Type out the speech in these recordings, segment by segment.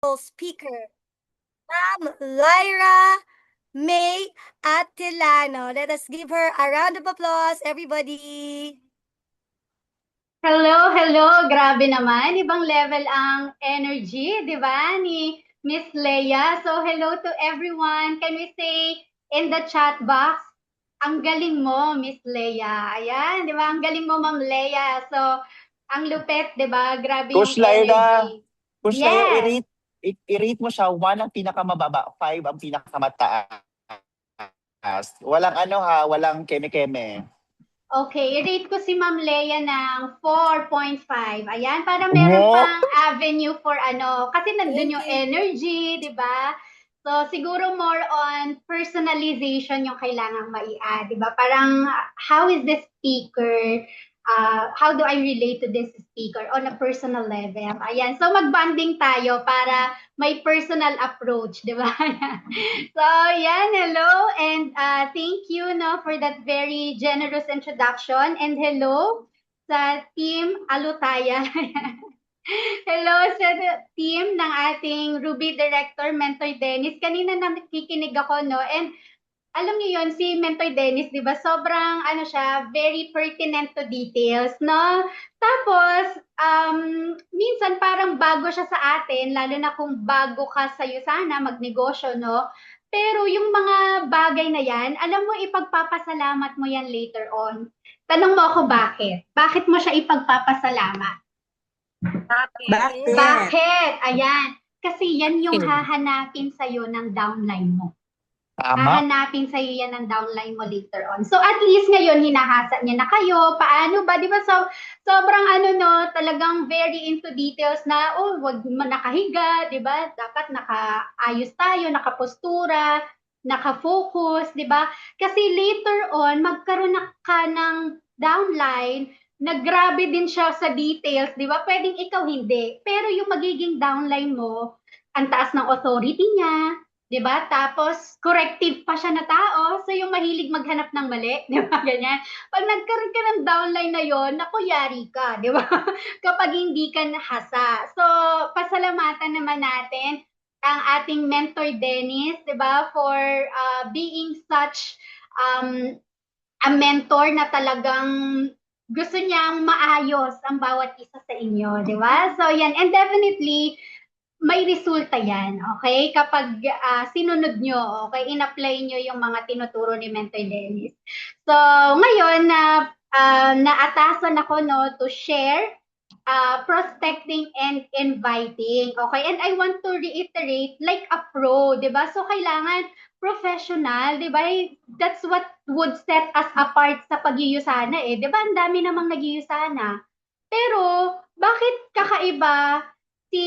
speaker, Ma'am Lyra May Atilano. Let us give her a round of applause, everybody. Hello, hello. Grabe naman. Ibang level ang energy, di ba, ni Miss Leia. So, hello to everyone. Can we say in the chat box, ang galing mo, Miss Leia. Ayan, di ba? Ang galing mo, Ma'am Leia. So, ang lupet, di ba? Grabe yung Coach Lyra, energy. Coach Lyra, Yes. i-rate mo siya 1 ang pinakamababa, 5 ang pinakamataas. Walang ano ha, walang keme-keme. Okay, i-rate ko si Ma'am Leia ng 4.5. Ayan, para meron Wow! pang avenue for ano, kasi nandun Thank yung you. energy, di ba? So, siguro more on personalization yung kailangang mai-add, di ba? Parang, how is this speaker? How do I relate to this speaker on a personal level? Ayan, so mag-bonding tayo para may personal approach, di ba? So, yan, hello, and thank you no, for that very generous introduction, and hello sa team Alutaya. Hello sa team ng ating Ruby Director, Mentor Dennis. Kanina nakikinig ako, no, and alam niyo yon si Mentor Dennis, 'di ba? Sobrang ano siya, very pertinent to details, no? Tapos minsan parang bago siya sa atin, lalo na kung bago ka sa sana magnegosyo, no? Pero yung mga bagay na yan, alam mo, ipagpapasalamat mo yan later on. Tanong mo ako bakit? Bakit mo siya ipagpapasalamat? Bakit? Bakit? Ayan. Kasi yan yung hahanapin sa'yo ng downline mo. Tama. Hahanapin sa'yo yan ng downline mo later on. So at least ngayon, hinahasa niya na kayo. Paano ba? Di ba? So, sobrang ano no, talagang very into details na, oh, wag nakahiga, di ba? Dapat nakaayos tayo, nakapostura, nakafocus, di ba? Kasi later on, magkaroon na ka ng downline na grabe din siya sa details, di ba? Pwedeng ikaw hindi. Pero yung magiging downline mo, ang taas ng authority niya, 'di ba? Tapos corrective pa siya na tao, so yung mahilig maghanap ng mali, 'di ba? Ganyan. Pag nagkaroon ka ng downline na 'yon, naku, yari ka, 'di ba? Kapag hindi ka nahasa. So, pasalamatan naman natin ang ating mentor Dennis, 'di ba, for being such um, a mentor na talagang gusto niyang maayos ang bawat isa sa inyo, di ba? So, yan. And definitely, may resulta yan, okay? Kapag sinunod nyo, okay, in-apply nyo yung mga tinuturo ni Mentor Dennis. So, ngayon na naatasan ako no to share prospecting and inviting. Okay? And I want to reiterate like a pro, 'di ba? So kailangan professional, 'di ba? That's what would set us apart sa pagyuyusana eh. 'Di ba? Ang dami namang nagyuyusana. Pero bakit kakaiba si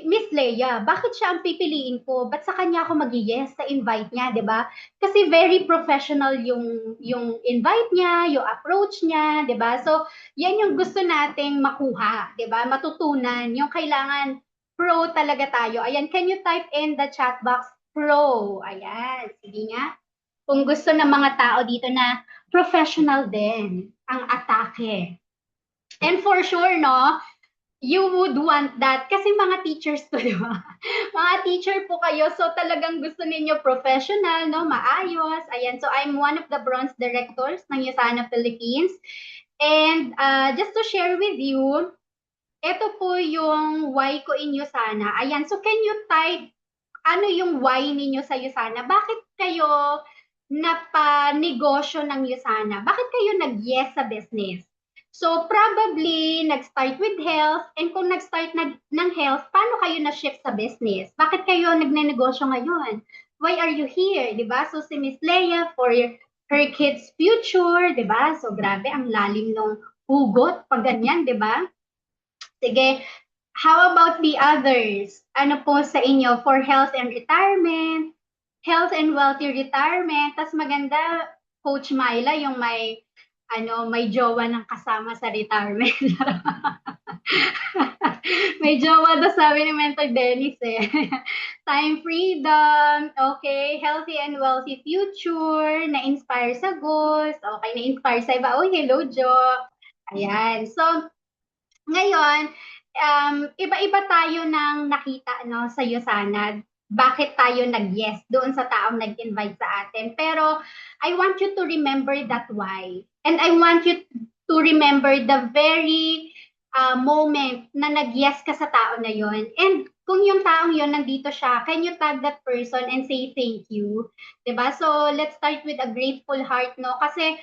Miss Leia? Bakit siya ang pipiliin ko? Ba't sa kanya ako mag-yes sa invite niya, 'di ba? Kasi very professional yung invite niya, yung approach niya, 'di ba? So, yan yung gusto nating makuha, 'di ba? Matutunan, yung kailangan pro talaga tayo. Ayan, can you type in the chat box pro? Ayan, sige nga. Kung gusto ng mga tao dito na professional din ang atake. And for sure, no, you would want that kasi mga teachers to, di ba? Mga teacher po kayo, so talagang gusto ninyo professional, no, maayos. Ayan, so I'm one of the bronze directors ng USANA Philippines. And just to share with you, ito po yung why ko in USANA. Ayan, so can you type ano yung why ninyo sa USANA? Bakit kayo napanegosyo ng USANA? Bakit kayo nag-yes sa business? So, probably, nag-start with health, and kung nag-start ng health, paano kayo na-shift sa business? Bakit kayo nagne-negosyo ngayon? Why are you here? Diba? So, si Miss Leia, for her kids' future, diba? So, grabe, ang lalim ng hugot pag ganyan, diba? Sige, how about the others? Ano po sa inyo for health and retirement, health and wealthy retirement, tas maganda, Coach Myla, yung may jowa ng kasama sa retirement. May jowa daw sabi ni Mentor Dennis eh. Time freedom, okay, healthy and wealthy future, na-inspire sa goals, okay, na-inspire sa iba. Oh, hello, Jo. Ayan. So, ngayon, iba-iba tayo ng nakita no sa Yosanad. Bakit tayo nag-yes doon sa taong nag-invite sa atin. Pero I want you to remember that why. And I want you to remember the very moment na nag-yes ka sa tao na yon. And kung yung taong yon nandito siya, can you tag that person and say thank you? 'Di ba? So let's start with a grateful heart, no? Kasi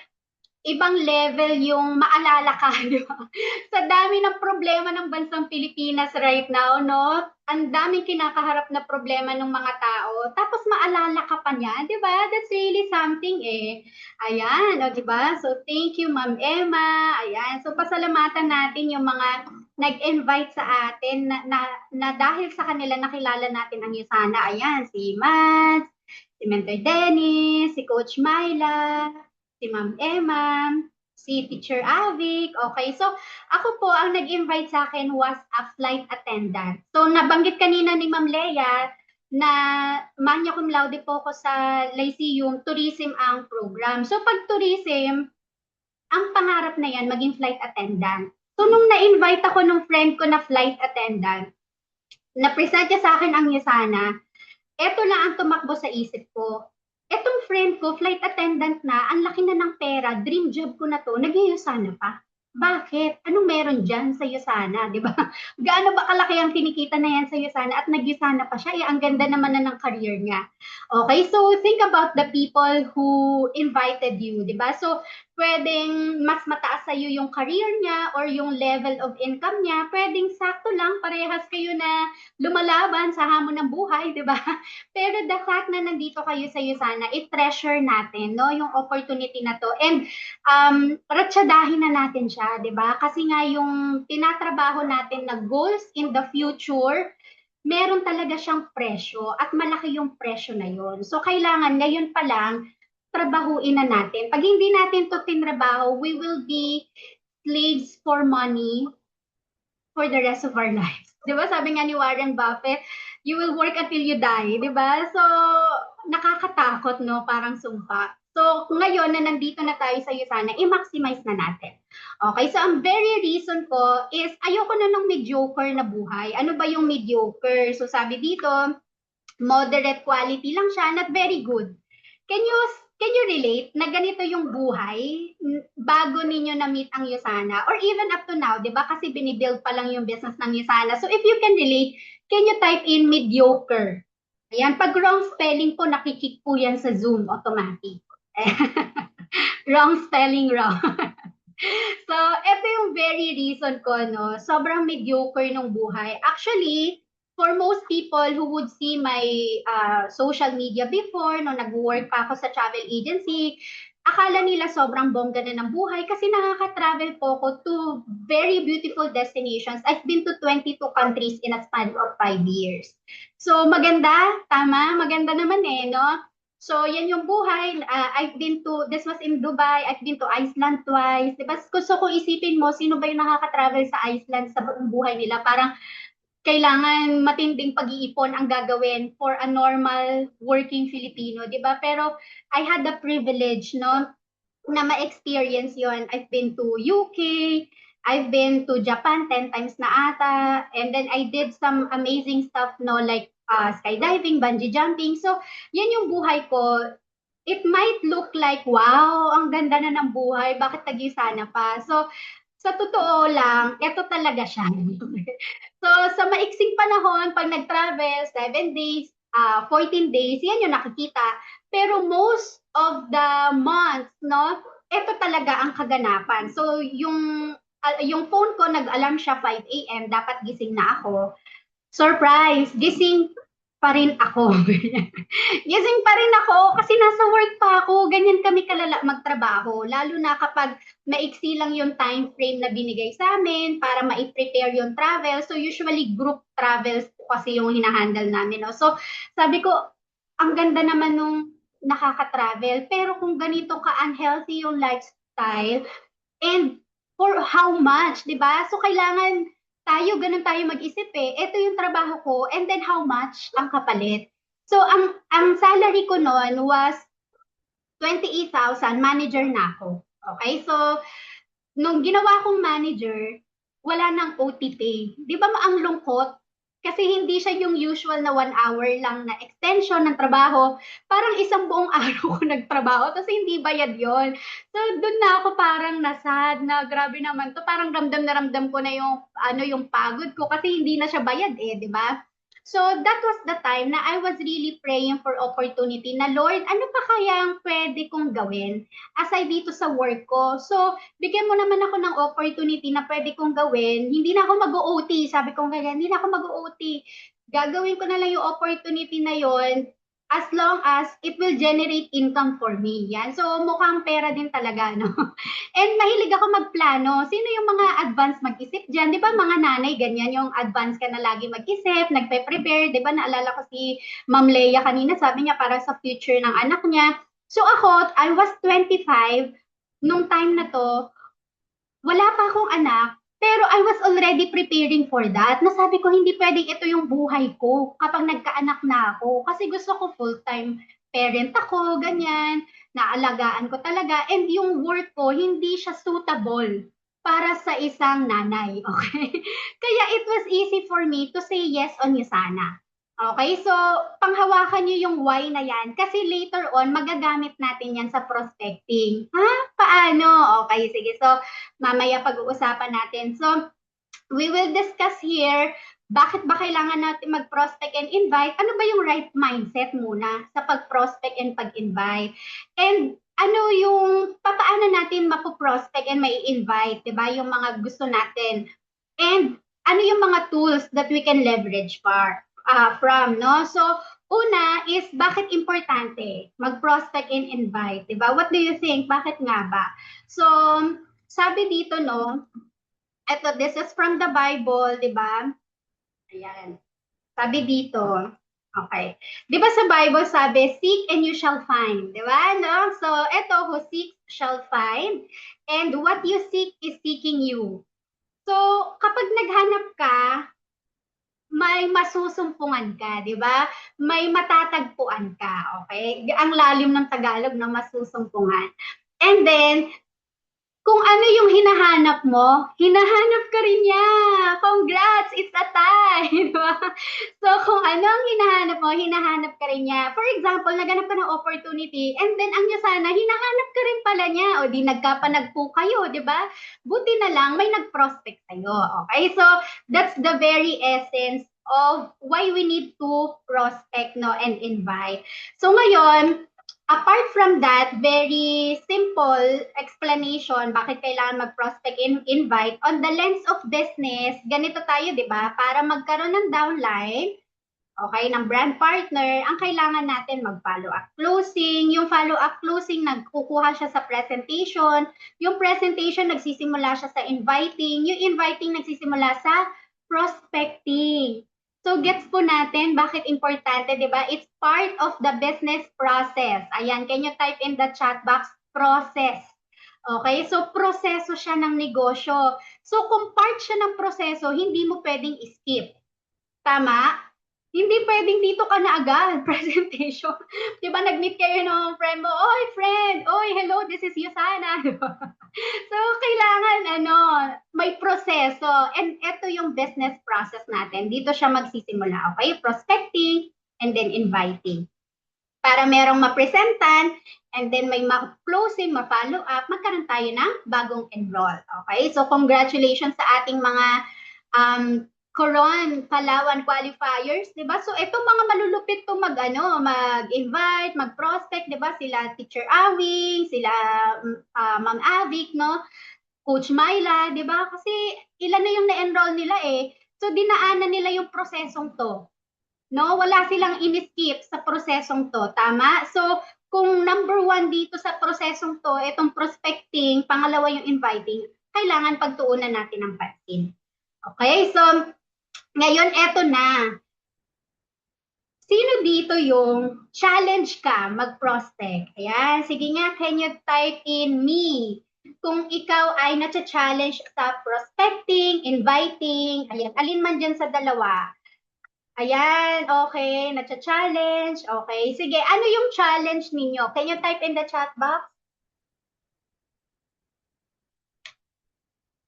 ibang level yung maalala ka, di ba? Sa dami ng problema ng bansang Pilipinas right now, no? Ang daming kinakaharap na problema ng mga tao. Tapos maalala ka pa niya, di ba? That's really something eh. Ayan, o di ba? So thank you, Ma'am Emma. Ayan. So pasalamatan natin yung mga nag-invite sa atin na dahil sa kanila nakilala natin ang Yusana. Ayan, si Mads, si Mentor Dennis, si Coach Myla, si Ma'am Emma, si Teacher Avic. Okay, so ako po, ang nag-invite sa akin was a flight attendant. So nabanggit kanina ni Ma'am Leia na magna cum laude po ko sa Lyceum, tourism ang program. So pag tourism, ang pangarap na yan, maging flight attendant. So nung na-invite ako nung friend ko na flight attendant, na-present niya sa akin ang Yusana, eto na ang tumakbo sa isip ko. Etong friend ko, flight attendant na, ang laki na ng pera, dream job ko na to, nag-Yusana pa. Bakit? Anong meron dyan sa Yusana, di ba? Gaano ba kalaki ang kinikita na yan sa Yusana at nag-Yusana pa siya? Ang ganda naman na ng career niya. Okay, so think about the people who invited you, di ba? So, pwedeng mas mataas sa iyo yung career niya or yung level of income niya. Pwedeng sakto lang, parehas kayo na lumalaban sa hamon ng buhay, di ba? Pero the fact na nandito kayo sa Yusana, i-treasure natin, no, yung opportunity na to. And ratsadahin na natin siya, 'di ba? Kasi nga yung tinatrabaho natin na goals in the future, meron talaga siyang presyo at malaki yung presyo na yon. So kailangan ngayon pa lang trabahuin na natin. Pag hindi natin to tinrabaho, we will be slaves for money for the rest of our lives. 'Di ba? Sabi nga ni Warren Buffett, you will work until you die, 'di ba? So nakakatakot, no? Parang sumpa. So, ngayon na nandito na tayo sa Yusana, i-maximize na natin. Okay, so ang very reason ko is ayoko na ng mediocre na buhay. Ano ba yung mediocre? So, sabi dito, moderate quality lang siya, not very good. Can you relate na ganito yung buhay bago ninyo na-meet ang Yusana? Or even up to now, di ba? Kasi binibuild pa lang yung business ng Yusana. So, if you can relate, can you type in mediocre? Ayan, pag wrong spelling po, nakikick po yan sa Zoom automatic. Wrong spelling, wrong. So, ito yung very reason ko, no? Sobrang mediocre ng buhay. Actually, for most people who would see my social media before, no, nag-work pa ako sa travel agency, akala nila sobrang bongga na ng buhay kasi nakaka-travel po ko to very beautiful destinations. I've been to 22 countries in a span of 5 years. So, maganda, tama, maganda naman eh, no? So, yan yung buhay. I've been to, this was in Dubai, I've been to Iceland twice. Diba? So, kung isipin mo, sino ba yung nakaka-travel sa Iceland sa buong buhay nila? Parang kailangan matinding pag-iipon ang gagawin for a normal working Filipino, di ba? Pero I had the privilege, no, na ma-experience yon. I've been to UK, I've been to Japan 10 times na ata, and then I did some amazing stuff, no, like skydiving, bungee jumping. So, yan yung buhay ko. It might look like, wow, ang ganda na ng buhay, bakit tag-Yusana pa? So, sa totoo lang, ito talaga siya. So, sa maiksing panahon, pag nag-travel, 7 days, 14 days, yan yung nakikita. Pero most of the months, no, ito talaga ang kaganapan. So, yung phone ko, nag-alarm siya 5 a.m., dapat gising na ako. Surprise! Gising pa rin ako. Gising pa rin ako kasi nasa work pa ako. Ganyan kami kalala magtrabaho. Lalo na kapag maiksi lang yung time frame na binigay sa amin para ma-prepare yung travel. So usually group travels kasi yung hinahandle namin. No? So sabi ko, ang ganda naman nung nakaka-travel. Pero kung ganito ka-unhealthy yung lifestyle, and for how much, di ba? So kailangan ganun tayo mag-isip eh. Ito yung trabaho ko, and then how much ang kapalit. So, ang salary ko noon was 28,000, manager na ako. Okay? So, nung ginawa kong manager, wala ng OT pay. Di ba ang lungkot? Kasi hindi siya yung usual na 1 hour lang na extension ng trabaho. Parang isang buong araw ko nagtrabaho, tapos hindi bayad yon. So, doon na ako parang nasad na grabe naman to. Parang ramdam na ramdam ko na yung pagod ko kasi hindi na siya bayad di ba? So, that was the time na I was really praying for opportunity na, Lord, ano pa kayang pwede kong gawin aside dito sa work ko? So, bigyan mo naman ako ng opportunity na pwede kong gawin. Hindi na ako mag-OT. Sabi ko kaya, hindi na ako mag-OT. Gagawin ko na lang yung opportunity na yon as long as it will generate income for me. Yan. So, mukhang pera din talaga, no? And mahilig ako magplano. Sino yung mga advance mag-isip dyan? Di ba mga nanay, ganyan yung advance ka na lagi mag-isip, nagpe-prepare. Di ba naalala ko si Ma'am Leia kanina, sabi niya para sa future ng anak niya. So ako, I was 25 nung time na to, wala pa akong anak, pero I was already preparing for that. Nasabi ko, hindi pwedeng ito yung buhay ko kapag nagkaanak na ako. Kasi gusto ko full-time parent ako, ganyan, naalagaan ko talaga. And yung work ko, hindi siya suitable para sa isang nanay, okay? Kaya it was easy for me to say yes on Yusana. Okay, so panghawakan niyo yung why na yan kasi later on magagamit natin yan sa prospecting. Ha? Paano? Okay, sige. So mamaya pag-uusapan natin. So we will discuss here bakit ba kailangan natin mag-prospect and invite? Ano ba yung right mindset muna sa pag-prospect and pag-invite? And ano yung paano natin mapo-prospect and mai-invite, 'di ba? Yung mga gusto natin. And ano yung mga tools that we can leverage from, no? So, una is bakit importante mag-prospect and invite, 'di ba? What do you think? Bakit nga ba? So, sabi dito, no, this is from the Bible, 'di ba? Ayan. Sabi dito, okay. 'Di ba sa Bible sabi, seek and you shall find, 'di ba? No? So, eto, who seeks shall find, and what you seek is seeking you. So, kapag naghanap ka, may masusumpungan ka, di ba? May matatagpuan ka, okay? Ang lalim ng Tagalog na masusumpungan. And then, kung ano yung hinahanap mo, hinahanap ka rin niya. Congrats! It's a tie! Diba? So, kung ano ang hinahanap mo, hinahanap ka rin niya. For example, naganap ka ng opportunity, and then ang niya sana, hinahanap ka rin pala niya. O di nagkapanagpo kayo, di ba? Buti na lang, may nag-prospect sa'yo. Okay? So, that's the very essence of why we need to prospect, no, and invite. So, ngayon, apart from that, very simple explanation bakit kailangan mag-prospect and invite on the lens of business, ganito tayo, di ba? Para magkaroon ng downline, okay, ng brand partner, ang kailangan natin mag-follow up closing. Yung follow up closing, nagkukuha siya sa presentation. Yung presentation, nagsisimula siya sa inviting. Yung inviting, nagsisimula sa prospecting. So, gets po natin bakit importante, di ba? It's part of the business process. Ayan, can you type in the chat box, process. Okay, so proseso siya ng negosyo. So, kung part siya ng proseso, hindi mo pwedeng skip. Tama? Hindi pwedeng dito ka na agad, presentation. Di ba, nag-meet kayo ng friend mo, oy friend, oy hello, this is Yusana. So, kailangan, may proseso. And ito yung business process natin. Dito siya magsisimula, okay? Prospecting and then inviting. Para merong mapresentan and then may ma-closing, ma-follow up, magkaroon tayo ng bagong enroll. Okay? So, congratulations sa ating mga Coron, Palawan qualifiers, 'di ba? So itong mga malulupit to mag-invite, mag-prospect, 'di ba? Sila Teacher Awing, sila Ma'am Avic, no? Coach Myla, 'di ba? Kasi ilan na yung na-enroll nila eh. So dinaanan nila yung prosesong to. No, wala silang in-skip sa prosesong to, tama? So kung number 1 dito sa prosesong to, itong prospecting, pangalawa yung inviting, kailangan pagtuunan natin ng pansin. Okay, so ngayon, eto na. Sino dito yung challenge ka mag-prospect? Ayan, sige nga, can you type in me? Kung ikaw ay na-challenge sa prospecting, inviting, ayan, alin man dyan sa dalawa. Ayan, okay, na-challenge, okay. Sige, ano yung challenge ninyo? Can you type in the chat box?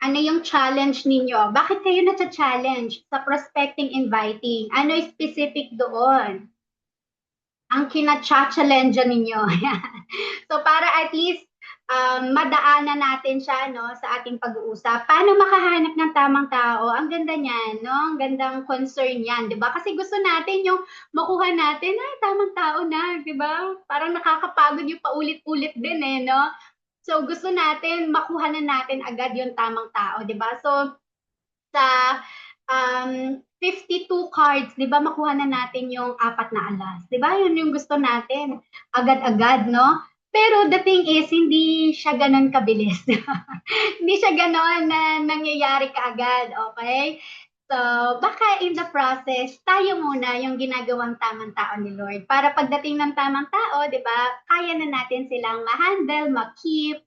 Ano yung challenge ninyo? Bakit kayo na-challenge sa prospecting inviting? Ano yung specific doon? Ang kina-challenge ninyo. So para at least madaanan natin siya no sa ating pag-uusap. Paano makahanap ng tamang tao? Ang ganda niyan, no? Ang gandang concern 'yan, 'di ba? Kasi gusto natin yung makuha natin, ay tamang tao na, 'di ba? Parang nakakapagod yung paulit-ulit din eh, no? So gusto natin makuha na natin agad yung tamang tao, 'di ba? So sa 52 cards, 'di ba, makuha na natin yung apat na alas. 'Di ba? Yun yung gusto natin. Agad-agad, no? Pero the thing is, hindi siya ganon kabilis. Hindi siya ganon na nangyayari kaagad, okay? So, baka in the process, tayo muna yung ginagawang tamang tao ni Lord. Para pagdating ng tamang tao, di ba, kaya na natin silang ma-handle, ma-keep,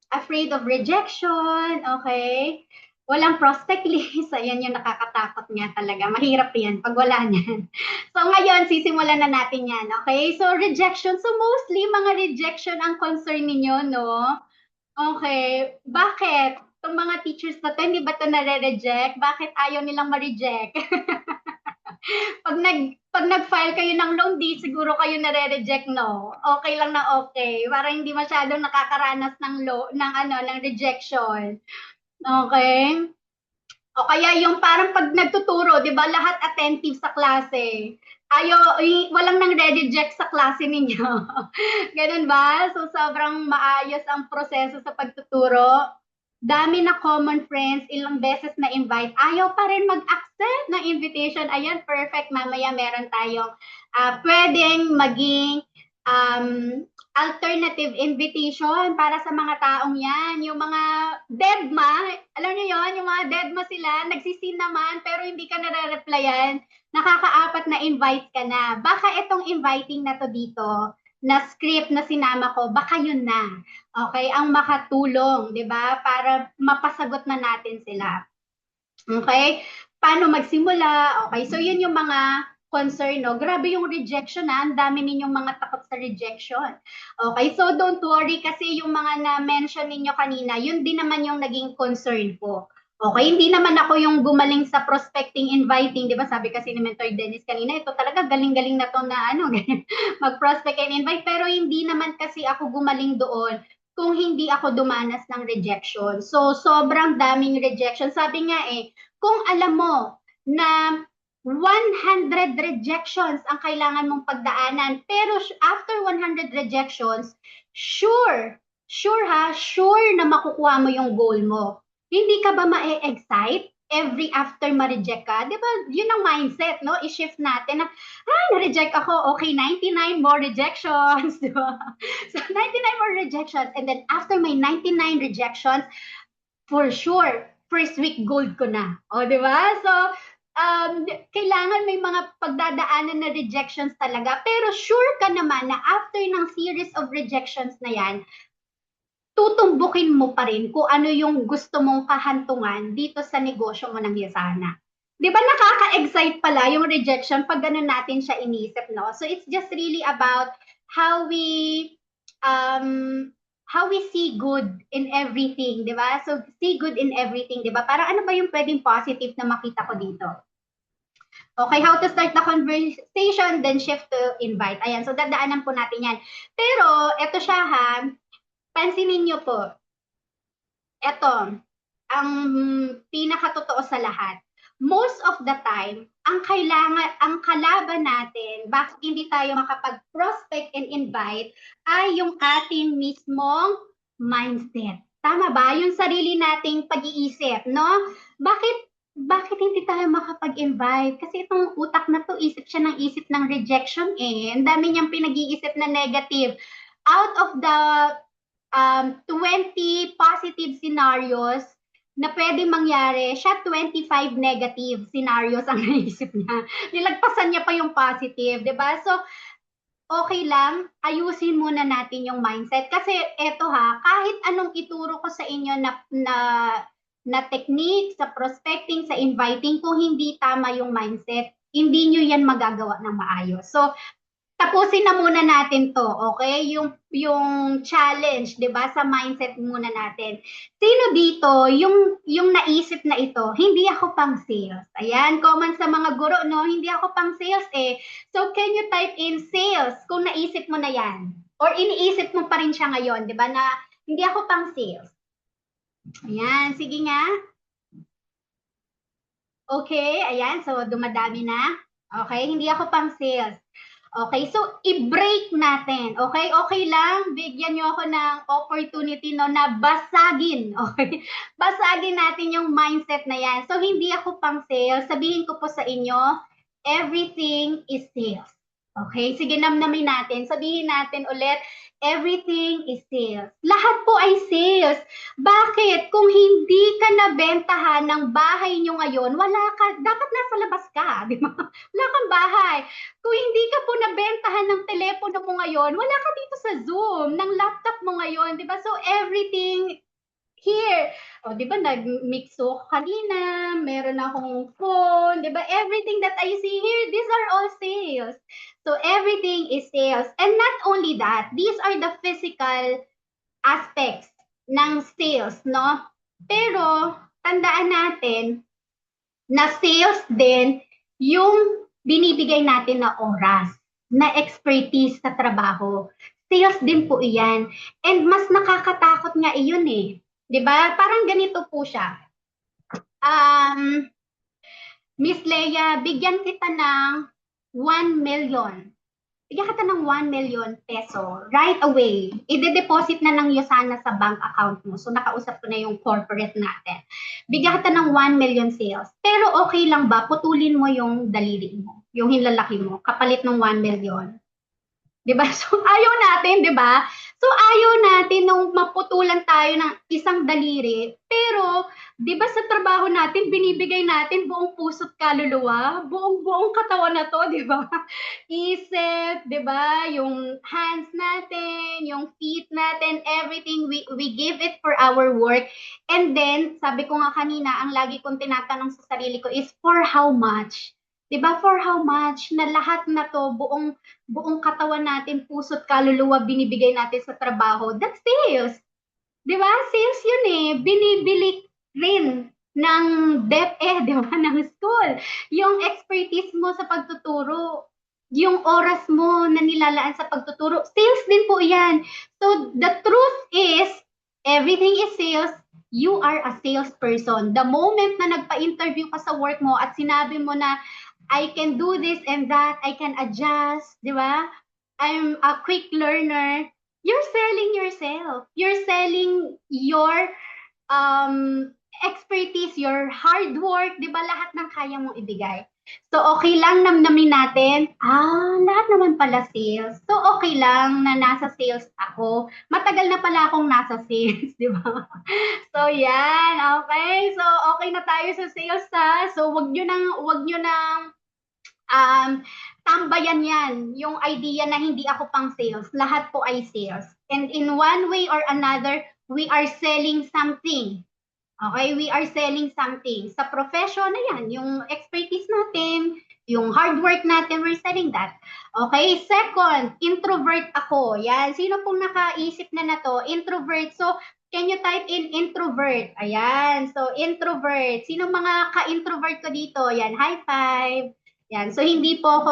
afraid of rejection, okay? Walang prospect list, ayan yung nakakatakot niya talaga. Mahirap yan pag wala niyan. So ngayon, sisimulan na natin yan, okay? So rejection, so mostly mga rejection ang concern ninyo, no? Okay, bakit? Itong mga teachers na to, hindi ba to nare-reject? Bakit ayaw nilang ma-reject? Pag nag-file kayo ng loan, di siguro kayo nare-reject, no? Okay lang na okay. Para hindi masyadong nakakaranas ng rejection. Okay? O kaya yung parang pag nagtuturo, 'di ba, lahat attentive sa klase. Walang nang reject sa klase ninyo. Ganun ba? So sobrang maayos ang proseso sa pagtuturo. Dami na common friends, ilang beses na invite, ayaw pa rin mag-accept ng invitation. Ayan, perfect. Mamaya meron tayong pwedeng maging alternative invitation para sa mga taong yan. Yung mga deadma, alam niyo yon, yung mga deadma sila, nagsisin naman pero hindi ka nare-replyan, nakakaapat na invite ka na. Baka itong inviting na to dito, na script na sinama ko, baka yun na. Okay, ang makatulong, 'di ba? Para mapasagot na natin sila. Okay? Paano magsimula? Okay, so yun yung mga concern, no? Grabe yung rejection, ha? Ang dami ninyong mga takot sa rejection. Okay, so don't worry kasi yung mga na-mention ninyo kanina, yun din naman yung naging concern ko. Okay, hindi naman ako yung gumaling sa prospecting, inviting, di ba? Sabi kasi ni Mentor Dennis kanina, ito talaga galing-galing na to na mag-prospect and invite, pero hindi naman kasi ako gumaling doon kung hindi ako dumanas ng rejection. So, sobrang daming rejection. Sabi nga kung alam mo na 100 rejections ang kailangan mong pagdaanan, pero after 100 rejections, sure na makukuha mo yung goal mo. Hindi ka ba ma-excite every after ma-reject ka? Di ba? Yun ang mindset, no? I-shift natin na, na-reject ako. Okay, 99 more rejections. Di ba? So, 99 more rejections. And then after my 99 rejections, for sure, first week gold ko na. O, di ba? So, kailangan may mga pagdadaanan na rejections talaga. Pero sure ka naman na after ng series of rejections na yan, tutumbukin mo pa rin kung ano yung gusto mong kahantungan dito sa negosyo mo ng Yesana. Di ba nakaka-excite pala yung rejection pag ganun natin siya inisip, no? So it's just really about how we see good in everything, di ba? So see good in everything, di ba? Para ano ba yung pwedeng positive na makita ko dito? Okay, how to start the conversation, then shift to invite. Ayan, so dadaanan po natin yan. Pero, eto siya ha, pansinin niyo po, eto, ang pinakatotoo sa lahat. Most of the time, ang kalaban natin, bakit hindi tayo makapag-prospect and invite, ay yung ating mismong mindset. Tama ba? Yung sarili nating pag-iisip, no? Bakit hindi tayo makapag-invite? Kasi itong utak na to, isip siya ng isip ng rejection Ang dami niyang pinag-iisip na negative. Out of the 20 positive scenarios na pwedeng mangyari, siya 25 negative scenarios ang naisip niya. Nilagpasan niya pa yung positive, di ba? So, okay lang, ayusin muna natin yung mindset. Kasi eto ha, kahit anong ituro ko sa inyo na technique, sa prospecting, sa inviting, kung hindi tama yung mindset, hindi nyo yan magagawa ng maayos. So, tapusin na muna natin to, okay? Yung challenge, 'di ba? Sa mindset muna natin. Sino dito yung naisip na ito? Hindi ako pang sales. Ayan, comment sa mga guro, no? Hindi ako pang sales eh. So can you type in sales kung naisip mo na 'yan? Or iniisip mo pa rin siya ngayon, 'di ba? Na hindi ako pang sales. Ayan, sige nga. Okay, ayan. So dumadami na. Okay, hindi ako pang sales. Okay, so i-break natin. Okay, okay lang. Bigyan nyo ako ng opportunity no, na basagin. Okay, basagin natin yung mindset na yan. So hindi ako pang sales. Sabihin ko po sa inyo, everything is sales. Okay, sige namnamin natin. Sabihin natin ulit, everything is sales. Lahat po ay sales. Bakit? Kung hindi ka nabentahan ng bahay nyo ngayon, wala ka, dapat nasa labas ka, di ba? Wala kang bahay. Kung hindi ka po nabentahan ng telepono mo ngayon, wala ka dito sa Zoom, ng laptop mo ngayon, di ba? So everything here. O, di ba, nag-mix ko kanina, meron akong phone, di ba? Everything that I see here, these are all sales. So everything is sales. And not only that, these are the physical aspects ng sales, no? Pero, tandaan natin na sales din yung binibigay natin na oras, na expertise sa trabaho. Sales din po iyan. And mas nakakatakot nga iyon eh. 'Di ba? Parang ganito po siya. Miss Leia, bigyan kita ng 1 million. Bigyan kita ng 1 million peso right away. Ide-deposit na ng Yosana sa bank account mo. So, nakausap ko na yung corporate natin. Bigyan kita ng 1 million sales. Pero okay lang ba, putulin mo yung daliri mo, yung hinlalaki mo, kapalit ng 1 million. 'Di ba? So, ayaw natin, 'di ba? So, ayaw natin nung maputulan tayo ng isang daliri. Pero, 'di ba sa trabaho natin, binibigay natin buong puso't kaluluwa, buong katawan na 'to, 'di ba? Isip, 'di ba? Yung hands natin, yung feet natin, everything we give it for our work. And then, sabi ko nga kanina, ang lagi kong tinatanong sa sarili ko is for how much? 'Di ba? For how much? Na lahat na 'to, buong katawan natin, puso't kaluluwa binibigay natin sa trabaho. That's sales. 'Di ba? Sales 'yun eh. Binibili rin ng DepEd, 'di ba? Ng school. Yung expertise mo sa pagtuturo, yung oras mo na nilalaan sa pagtuturo, sales din po 'yan. So the truth is, everything is sales. You are a salesperson. The moment na nagpa-interview ka sa work mo at sinabi mo na I can do this and that, I can adjust, di ba? I'm a quick learner. You're selling yourself. You're selling your expertise, your hard work, di ba? Lahat ng kaya mong ibigay. So, okay lang namnamin natin, lahat naman pala sales. So, okay lang na nasa sales ako. Matagal na pala akong nasa sales, di ba? So, yan. Okay. So, okay na tayo sa sales ha. So, wag nyo nang tambayan yan. Yung idea na hindi ako pang sales. Lahat po ay sales. And in one way or another, we are selling something. Okay, we are selling something. Sa profession na yan, yung expertise natin, yung hard work natin, we're selling that. Okay, second, introvert ako. Yan, sino pong nakaisip na to? Introvert. So, can you type in introvert? Ayan, so introvert. Sino mga ka-introvert ko dito? Yan, high five. Yan, so hindi po ako,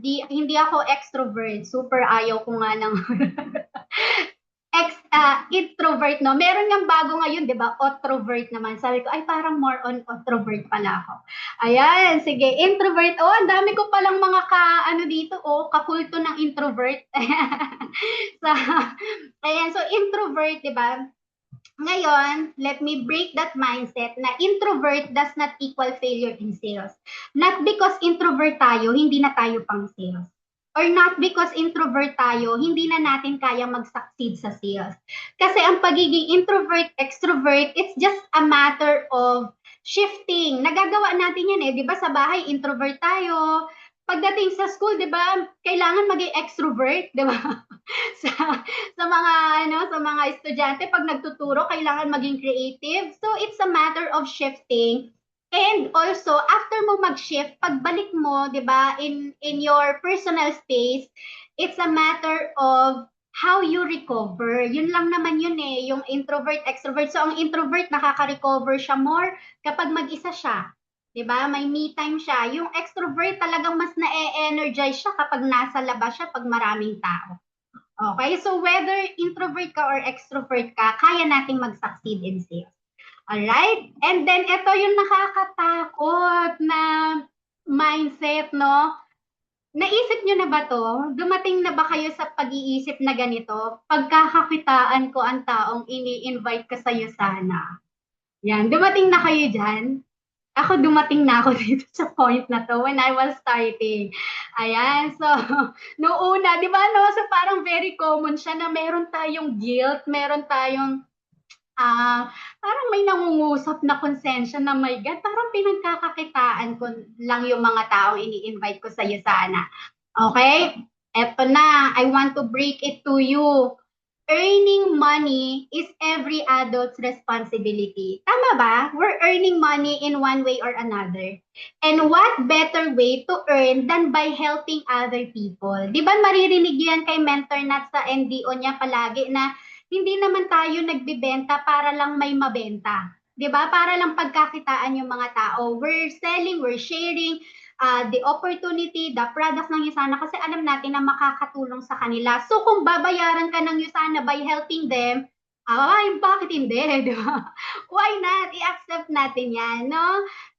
hindi ako extrovert. Super ayaw ko nga ng introvert, no? Meron nga bago ngayon, di ba? Outrovert naman. Sabi ko, ay parang more on outrovert pala ako. Ayan, sige, introvert. Oh, ang dami ko palang mga dito, kakulto ng introvert. So, ayan, so introvert, di ba? Ngayon, let me break that mindset na introvert does not equal failure in sales. Not because introvert tayo, hindi na tayo pang sales. Or not because introvert tayo, hindi na natin kaya mag-succeed sa sales. Kasi ang pagiging introvert, extrovert, it's just a matter of shifting. Nagagawa natin yan eh. Di ba sa bahay, introvert tayo. Pagdating sa school, di ba, kailangan maging extrovert, di ba? sa mga estudyante, pag nagtuturo, kailangan maging creative. So it's a matter of shifting And also, after mo mag-shift, pagbalik mo, di ba, in your personal space, it's a matter of how you recover. Yun lang naman yun eh, yung introvert, extrovert. So, ang introvert, nakaka-recover siya more kapag mag-isa siya. Di ba? May me time siya. Yung extrovert, talagang mas na-energize siya kapag nasa labas siya, pag maraming tao. Okay? So, whether introvert ka or extrovert ka, kaya nating mag-succeed in sales. Alright? And then, ito yung nakakatakot na mindset, no? Naisip nyo na ba to? Dumating na ba kayo sa pag-iisip na ganito? Pagkakakitaan ko ang taong ini-invite ko sa'yo sana. Yan, dumating na kayo dyan? Ako dumating na ako dito sa point na to when I was starting. Ayan, so, noong una, di ba, no? So, parang very common siya na meron tayong guilt, meron tayong parang may nangungusap na konsensya na my God, parang pinagkakakitaan ko lang yung mga taong ini-invite ko sa'yo sana. Okay? Eto na, I want to break it to you. Earning money is every adult's responsibility. Tama ba? We're earning money in one way or another. And what better way to earn than by helping other people? Di ba maririnig yan kay Mentor Nat sa NDO niya palagi na hindi naman tayo nagbibenta para lang may mabenta. 'Di ba? Para lang pagkakitaan yung mga tao. We're selling, we're sharing the opportunity, the products ng Yusana kasi alam natin na makakatulong sa kanila. So kung babayaran ka ng Yusana by helping them, bakit hindi? 'Di ba? Why not? I-accept natin 'yan, no?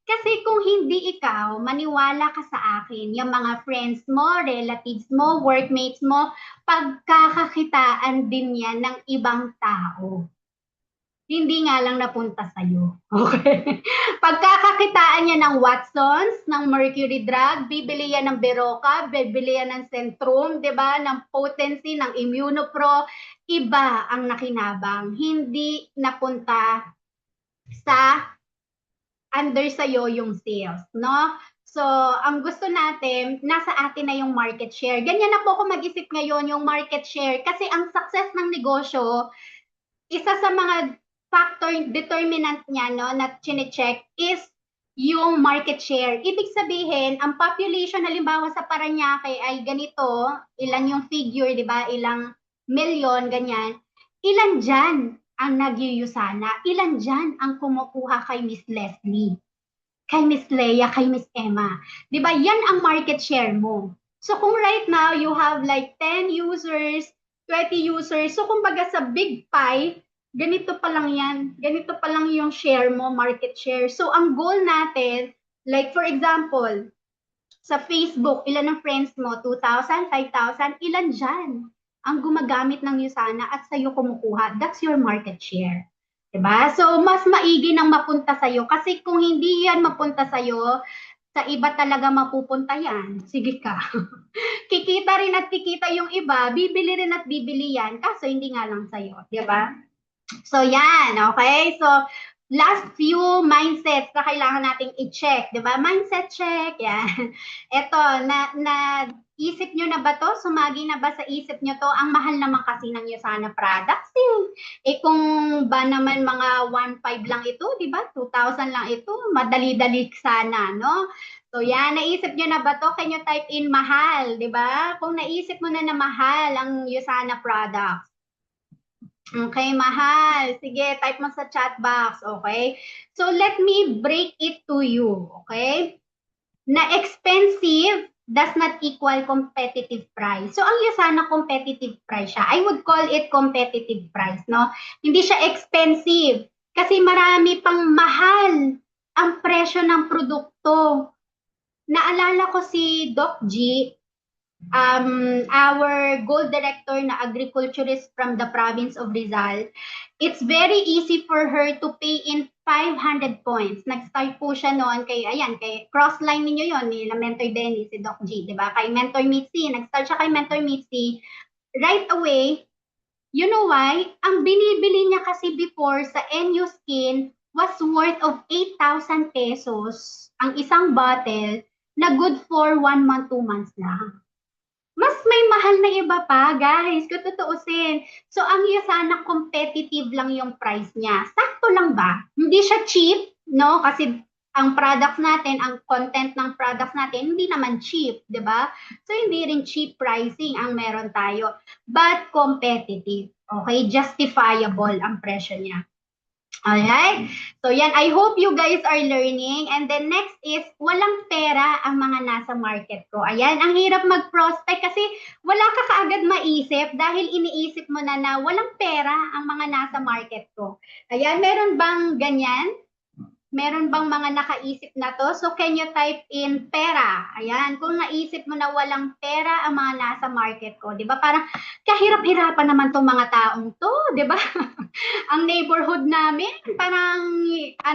Kasi kung hindi ikaw, maniwala ka sa akin, yung mga friends mo, relatives mo, workmates mo, pagkakakitaan din yan ng ibang tao. Hindi nga lang napunta sa'yo. Okay? Pagkakakitaan niya ng Watsons, ng Mercury Drug, bibili yan ng Beroca, bibili yan ng Centrum, di ba? Ng Potency, ng Immunopro. Iba ang nakinabang. Hindi napunta sa under sa'yo yung sales, no? So, ang gusto natin, nasa atin na yung market share. Ganyan na po ako mag-isip ngayon yung market share. Kasi ang success ng negosyo, isa sa mga factor determinant niya, no, na chine-check is yung market share. Ibig sabihin, ang population halimbawa sa Parañaque ay ganito, ilan yung figure, di ba? Ilang milyon, ganyan. Ilan dyan ang nagyuyusana? Ilan dyan ang kumukuha kay Miss Leslie? Kay Miss Leia, kay Miss Emma. Di ba? Yan ang market share mo. So kung right now you have like 10 users, 20 users, so kumbaga sa big pie, ganito pa lang yan. Ganito pa lang yung share mo, market share. So ang goal natin, like for example, sa Facebook, ilan ang friends mo? 2,000, 5,000, ilan dyan ang gumagamit ng Yusana at sa'yo kumukuha? That's your market share. Diba? So, mas maigi nang mapunta sa'yo. Kasi kung hindi yan mapunta sa'yo, sa iba talaga mapupunta yan. Sige ka. Kikita rin at kikita yung iba, bibili rin at bibili yan, kaso hindi nga lang sa'yo. Diba? So, yan. Okay? So, last few mindsets na kailangan nating i-check. Diba? Mindset check. Yan. Ito, isip nyo na ba to? Sumagi na ba sa isip nyo to? Ang mahal naman kasi ng Yusana products. Kung ba naman mga 1,500 lang ito, di ba? 2,000 lang ito. Madali-dali sana, no? So yan, naisip nyo na ba to? Can you type in mahal, di ba? Kung naisip mo na mahal ang Yusana products. Okay, mahal. Sige, type mo sa chat box, okay? So let me break it to you, okay? Na expensive does not equal competitive price. So, ang Yusana competitive price siya. I would call it competitive price, no? Hindi siya expensive kasi marami pang mahal ang presyo ng produkto. Naalala ko si Doc G, our gold director na agriculturist from the province of Rizal. It's very easy for her to pay in 500 points. Nag-start po siya noon kay crossline ninyo yon ni Mentor Dennis, si Doc G, di ba? Kay Mentor Mitzi, nag-start siya kay Mentor Mitzi. Right away, you know why? Ang binibili niya kasi before sa NU Skin was worth of 8,000 pesos ang isang bottle na good for 1 month, 2 months lang. Mas may mahal na iba pa, guys, kung tutuusin. So, ang Yusana competitive lang yung price niya. Sakto lang ba? Hindi siya cheap, no? Kasi ang products natin, ang content ng products natin, hindi naman cheap, di ba? So, hindi rin cheap pricing ang meron tayo, but competitive. Okay? Justifiable ang presyo niya. Alright? So, yan. I hope you guys are learning. And then next is, walang pera ang mga nasa market ko. Ayan, ang hirap mag-prospect kasi wala ka kaagad maisip dahil iniisip mo na walang pera ang mga nasa market ko. Ayan, meron bang ganyan? Meron bang mga nakaisip na to? So, can you type in pera? Ayan, kung naisip mo na walang pera ang mga nasa market ko, di ba? Parang kahirap-hirapan naman tong mga taong to, di ba? Ang neighborhood namin, parang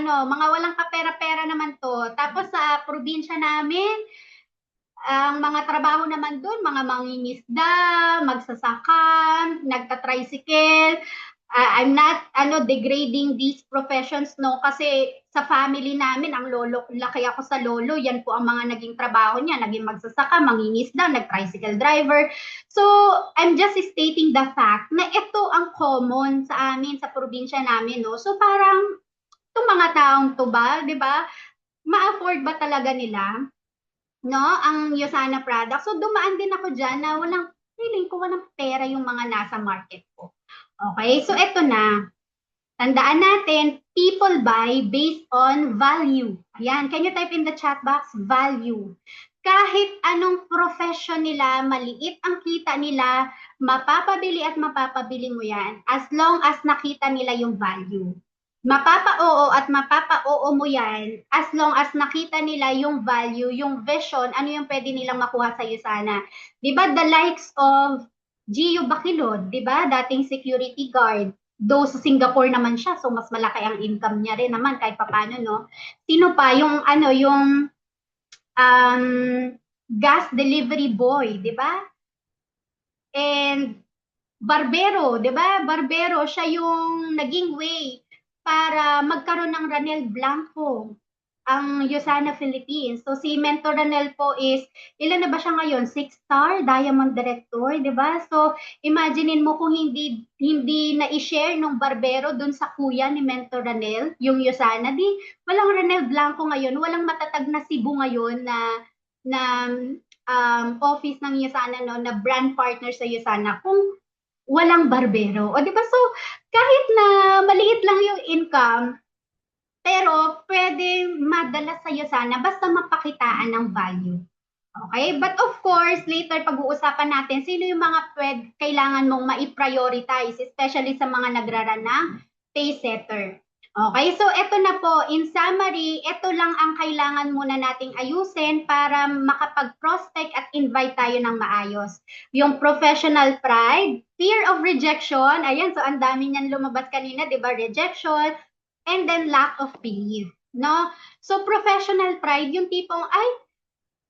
mga walang kapera-pera naman to. Tapos sa probinsya namin, ang mga trabaho naman doon, mga mangingisda, magsasaka, nagta-tricycle. I'm not degrading these professions, no, kasi sa family namin ang lolo, laki ako sa lolo, yan po ang mga naging trabaho niya, naging magsasaka, mangingisda, nag-tricycle driver. So I'm just stating the fact na ito ang common sa amin sa probinsya namin, no. So parang itong mga taong to ba, 'di ba? Ma-afford ba talaga nila, no, ang Yosana product? So dumaan din ako diyan na feeling ko walang pera yung mga nasa market ko. Okay, so eto na. Tandaan natin, people buy based on value. Ayan, can you type in the chat box? Value. Kahit anong profession nila, maliit ang kita nila, mapapabili at mapapabili mo yan as long as nakita nila yung value. Mapapa-oo at mapapa-oo mo yan as long as nakita nila yung value, yung vision, ano yung pwede nilang makuha sa iyo sana. Diba the likes of Gio Baquilod, di ba? Dating security guard. Though sa Singapore naman siya, so mas malaki ang income niya rin naman kahit papaano, no? Sino pa? Yung gas delivery boy, di ba? And Barbero, di ba? Barbero, siya yung naging way para magkaroon ng Ranel Blanco ang Yosana Philippines. So si Mentor Ranel po is, ilan na ba siya ngayon? 6-star Diamond Director, di ba? So imaginein mo kung hindi na-i-share nung Barbero dun sa kuya ni Mentor Ranel, yung Yosana, di walang Ranel Blanco ngayon, walang matatag na Cebu ngayon na office ng Yosana, no, na brand partner sa Yosana kung walang Barbero. O di ba? So kahit na maliit lang yung income, pero pwede madala sa'yo sana basta mapakitaan ng value. Okay? But of course, later pag-uusapan natin sino yung mga kailangan mong ma-prioritize, especially sa mga nagraran ng pay setter. Okay, so ito na po, in summary, ito lang ang kailangan muna nating ayusin para makapag-prospect at invite tayo ng maayos. Yung professional pride, fear of rejection, ayan, so ang dami niyan lumabas kanina, di ba? Rejection, and then lack of belief, no? So professional pride, yung tipong, ay,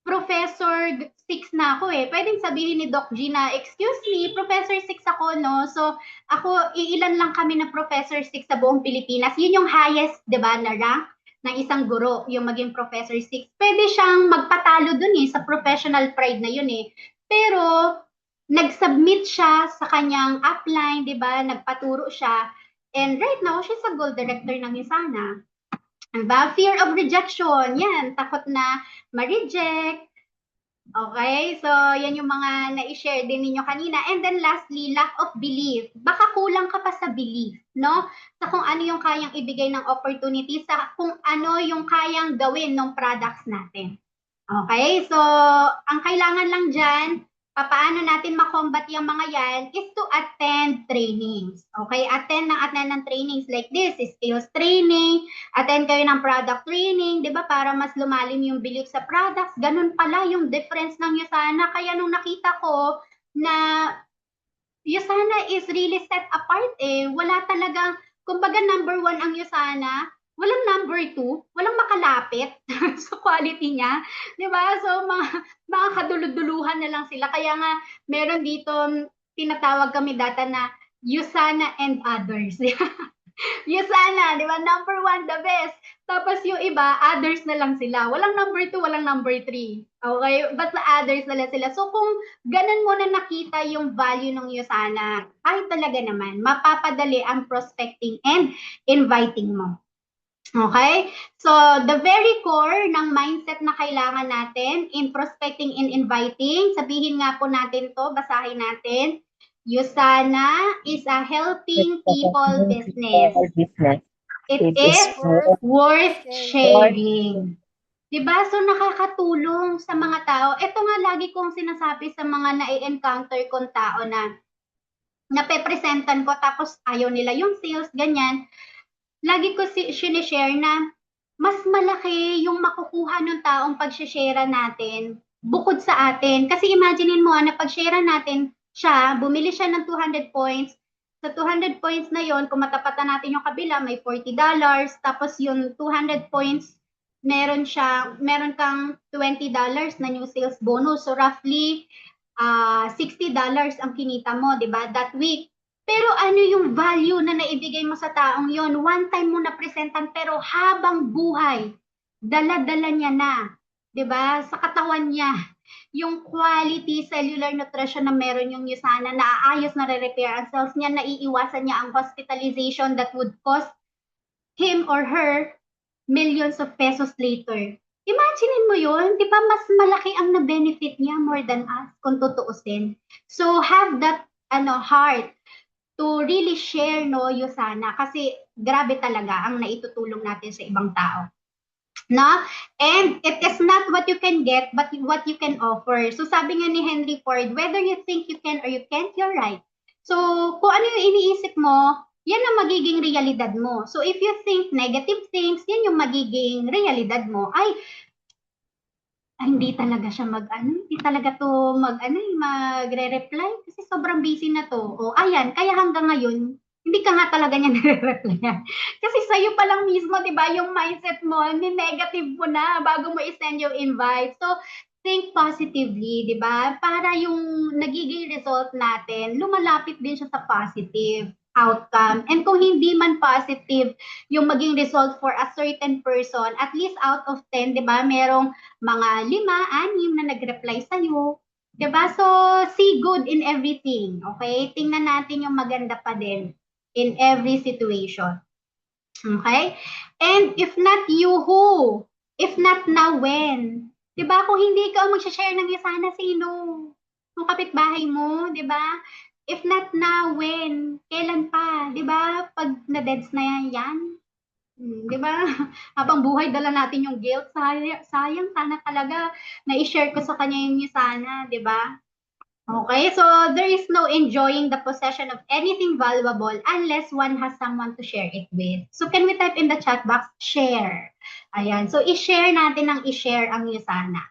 Professor 6 na ako eh. Pwedeng sabihin ni Doc G na, excuse me, Professor 6 ako, no? So, ako, iilan lang kami na Professor 6 sa buong Pilipinas. Yun yung highest, di ba, na rank ng isang guro, yung maging Professor 6. Pwede siyang magpatalo dun eh, sa professional pride na yun eh. Pero, nag-submit siya sa kanyang upline, di ba? Nagpaturo siya. And right now, she's a gold director ng Yosana. Diba? Fear of rejection. Yan, takot na ma-reject. Okay, so yan yung mga na-share din ninyo kanina. And then lastly, lack of belief. Baka kulang ka pa sa belief, no? Sa kung ano yung kayang ibigay ng opportunity, sa kung ano yung kayang gawin ng products natin. Okay, so ang kailangan lang dyan, paano natin makombat yung mga yan is to attend trainings. Okay, attend ng trainings like this, skills training, attend kayo ng product training, di ba, para mas lumalim yung belief sa products. Ganun pala yung difference ng Yosana. Kaya nung nakita ko na Yosana is really set apart eh, wala talagang, kumbaga number 1 ang Yosana, walang number 2, walang makalapit sa quality niya, di ba? So, mga kaduluduluhan na lang sila. Kaya nga, meron dito, tinatawag kami data na Yosana and others. Yosana, di ba? Number 1, the best. Tapos yung iba, others na lang sila. Walang number 2, walang number 3. Okay? Basta others na lang sila. So, kung ganun mo na nakita yung value ng Yosana, ay talaga naman, mapapadali ang prospecting and inviting mo. Okay? So, the very core ng mindset na kailangan natin in prospecting and inviting, sabihin nga po natin to, basahin natin. Usana is a helping people business. It It is is worth Sharing. sharing. Diba? So, nakakatulong sa mga tao. Ito nga lagi kong sinasabi sa mga na-encounter kong tao na napepresentan ko tapos ayaw nila yung sales, ganyan. Lagi ko sinishare na mas malaki yung makukuha ng taong pag-share natin bukod sa atin. Kasi imaginein mo na pag-share natin siya, bumili siya ng 200 points. Sa 200 points na yon, kung matapatan natin yung kabila, may $40. Tapos yung 200 points, meron kang $20 na new sales bonus. So roughly, $60 ang kinita mo, di ba, that week. Pero ano yung value na naibigay mo sa taong yon? One time mo na-presentan, pero habang buhay, dala-dala niya na, 'di ba? Sa katawan niya, yung quality cellular nutrition na meron yung Usana, naaayos na re-repair ang cells niya, naiiwasan niya ang hospitalization that would cost him or her millions of pesos later. Imaginein mo yun, di ba mas malaki ang na-benefit niya more than us kung tutuusin. So have that heart to really share Usana kasi grabe talaga ang naitutulong natin sa ibang tao. No? And it is not what you can get, but what you can offer. So sabi nga ni Henry Ford, whether you think you can or you can't, you're right. So kung ano yung iniisip mo, yan ang magiging realidad mo. So if you think negative things, yan yung magiging realidad mo. Hindi talaga siya hindi talaga to magre-reply kasi sobrang busy na to. O ayan, kaya hanggang ngayon, hindi ka nga talaga niya nire-replyan. Kasi sa'yo pa lang mismo, di ba, yung mindset mo, ni-negative mo na bago mo i-send yung invite. So, think positively, di ba? Para yung nagiging result natin, lumalapit din siya sa positive outcome. And kung hindi man positive yung maging result for a certain person, at least out of 10, di ba, merong mga 5, 6 na nag-reply sa'yo. Diba? So, see good in everything. Okay? Tingnan natin yung maganda pa din in every situation. Okay? And if not you, who? If not now, when? Diba? Kung hindi ka mag-share ng Usana, sino? Yung kapitbahay mo, diba? If not now, when? Kailan pa? Diba? Pag na-deads na yan, di ba? Habang buhay, dala natin yung guilt. Sayang, sana talaga na-share ko sa kanya yung Usana, di ba? Okay, so there is no enjoying the possession of anything valuable unless one has someone to share it with. So can we type in the chat box, share? Ayan, so i-share natin ang i-share ang Usana.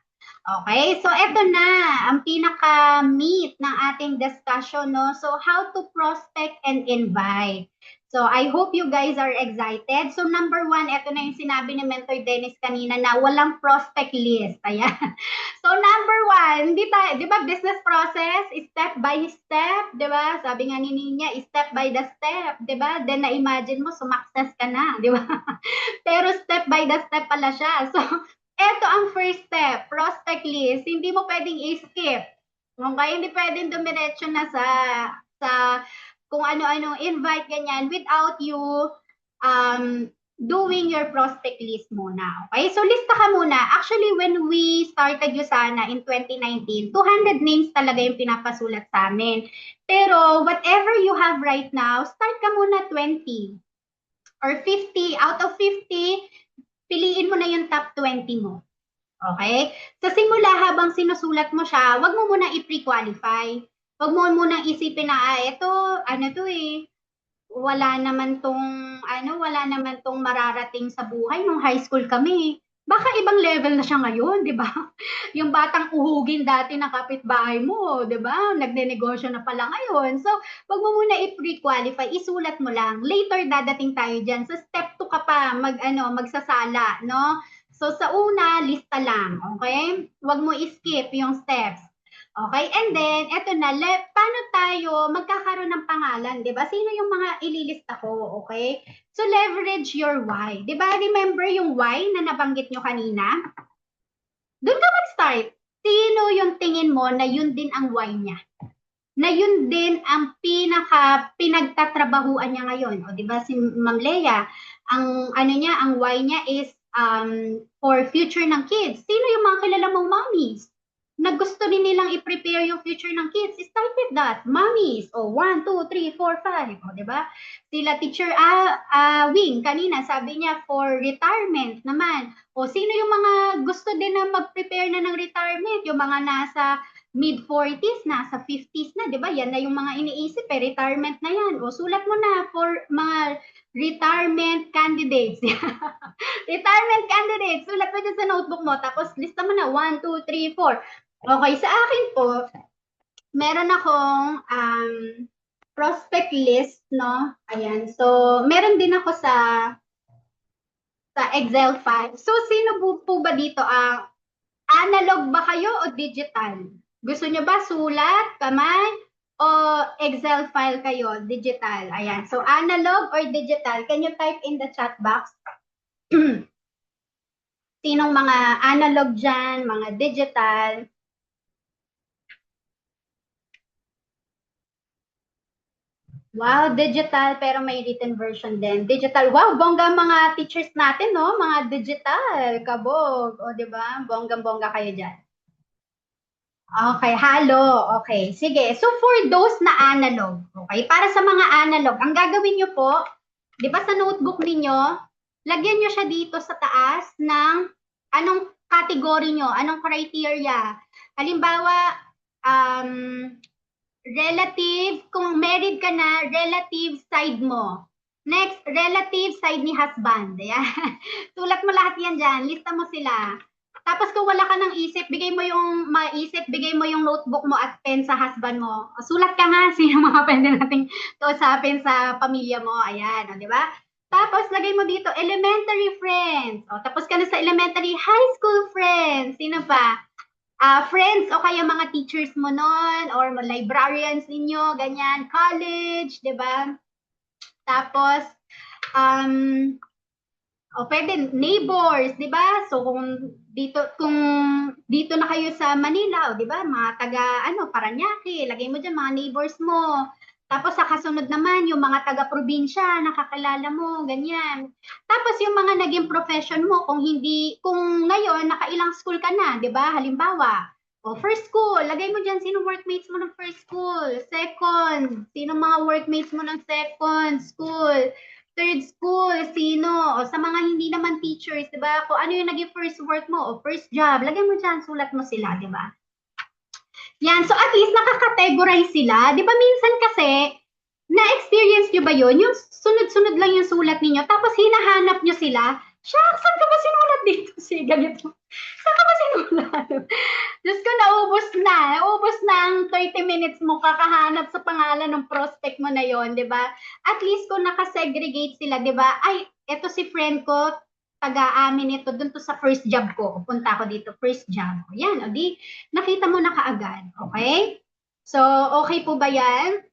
Okay, so eto na ang pinaka-meat ng ating discussion, no? So how to prospect and invite. So I hope you guys are excited. So number 1, eto na yung sinabi ni Mentor Dennis kanina na walang prospect list. Ayan. So number 1, di ba business process, step by step, di ba? Sabi nga ni Ninya, step by the step, di ba? Then na-imagine mo, sumakses ka na, di ba? Pero step by the step pala siya. So eto ang first step, prospect list. Hindi mo pwedeng i-skip. Okay? Hindi pwedeng dumiretso na sa kung ano-ano invite ganyan without you doing your prospect list muna. Okay? So lista ka muna. Actually, when we started Usana in 2019, 200 names talaga yung pinapasulat sa amin. Pero whatever you have right now, start ka muna 20 or 50. Out of 50, piliin mo na yung top 20 mo. Okay? Sa simula, habang sinusulat mo siya, wag mo muna i-pre-qualify. Wag mo muna isipin na, wala naman tong mararating sa buhay. Nung high school kami, baka ibang level na siya ngayon, di ba? Yung batang uhugin dati na kapitbahay mo, di ba? Nagnenegosyo na pala ngayon. So, wag mo muna i-pre-qualify, isulat mo lang. Later dadating tayo dyan. Sa step 2 ka pa magsasala, no? So, sa una, lista lang, okay? Wag mo i-skip yung steps. Okay, and then, eto na, paano tayo magkakaroon ng pangalan, di ba? Sino yung mga ililista ko, okay? So, leverage your why. Di ba, remember yung why na nabanggit nyo kanina? Doon ka mag-start. Sino yung tingin mo na yun din ang why niya? Na yun din ang pinagtatrabahuan niya ngayon. O, di ba, si Ma'am Leia, ang ano niya, ang why niya is for future ng kids. Sino yung mga kilala mong mommies na gusto din nilang i-prepare yung future ng kids? Start with that. Mommies. O, 1, 2, 3, 4, 5. O, diba? Sila teacher Wing, kanina sabi niya for retirement naman. O, sino yung mga gusto din na mag-prepare na ng retirement? Yung mga nasa mid-40s, nasa 50s na, di ba? Yan na yung mga iniisip, retirement na yan. O, sulat mo na for mga retirement candidates. Retirement candidates. Sulat mo dyan sa notebook mo. Tapos, lista mo na. 1, 2, 3, 4. Okay, sa akin po, meron akong prospect list, no? Ayan. So, meron din ako sa Excel file. So, sino po ba dito? Analog ba kayo o digital? Gusto nyo ba sulat, kamay, o Excel file kayo, digital? Ayan. So, analog or digital? Can you type in the chat box? Sinong mga analog dyan, mga digital? Wow, digital pero may written version din. Digital, wow, bongga mga teachers natin, no? Mga digital, kabog. O, di ba? Bonggang-bongga kayo dyan. Okay, halo. Okay, sige. So, for those na analog, okay, para sa mga analog, ang gagawin nyo po, di ba sa notebook ninyo, lagyan nyo siya dito sa taas ng anong category nyo, anong criteria. Halimbawa, relative, kung married ka na, relative side mo. Next, relative side ni husband. Ayan. Sulat mo lahat yan dyan. Lista mo sila. Tapos kung wala ka ng isip, bigay mo yung maisip, bigay mo yung notebook mo at pen sa husband mo. Sulat ka nga, sino mga pwede nating kausapin sa pamilya mo. Ayan, di ba? Tapos, lagay mo dito, elementary friends. O, tapos ka na sa elementary, high school friends. Sino pa? Friends o kaya mga teachers mo noon or librarians ninyo, ganyan, college, di ba? Tapos, pwede neighbors, di ba? So kung dito na kayo sa Manila, di ba? Mga taga Parañaque, lagay mo diyan mga neighbors mo. Tapos sa kasunod naman, yung mga taga-probinsya, nakakilala mo, ganyan. Tapos yung mga naging profession mo, kung ngayon, nakailang school ka na, di ba? Halimbawa, first school, lagay mo dyan, sino workmates mo ng first school? Second, sino mga workmates mo ng second school? Third school, sino? O sa mga hindi naman teachers, di ba? Kung ano yung naging first work mo o first job, lagay mo dyan, sulat mo sila, di ba? Yan, so at least nakakategorize sila. Di ba minsan kasi, na-experience nyo ba yun? Yung sunod-sunod lang yung sulat ninyo, tapos hinahanap nyo sila. Shucks, saan ka ba sinulat dito? Si ganito. Saan ka ba sinulat? Diyos ko, naubos na ang 30 minutes mo kakahanap sa pangalan ng prospect mo na yon, di ba? At least kung nakasegregate sila, di ba? Ay, eto si friend ko, taga-amin ito, dun to sa first job ko. Punta ako dito, first job. Yan, o di, nakita mo na kaagad. Okay? So, okay po ba yan?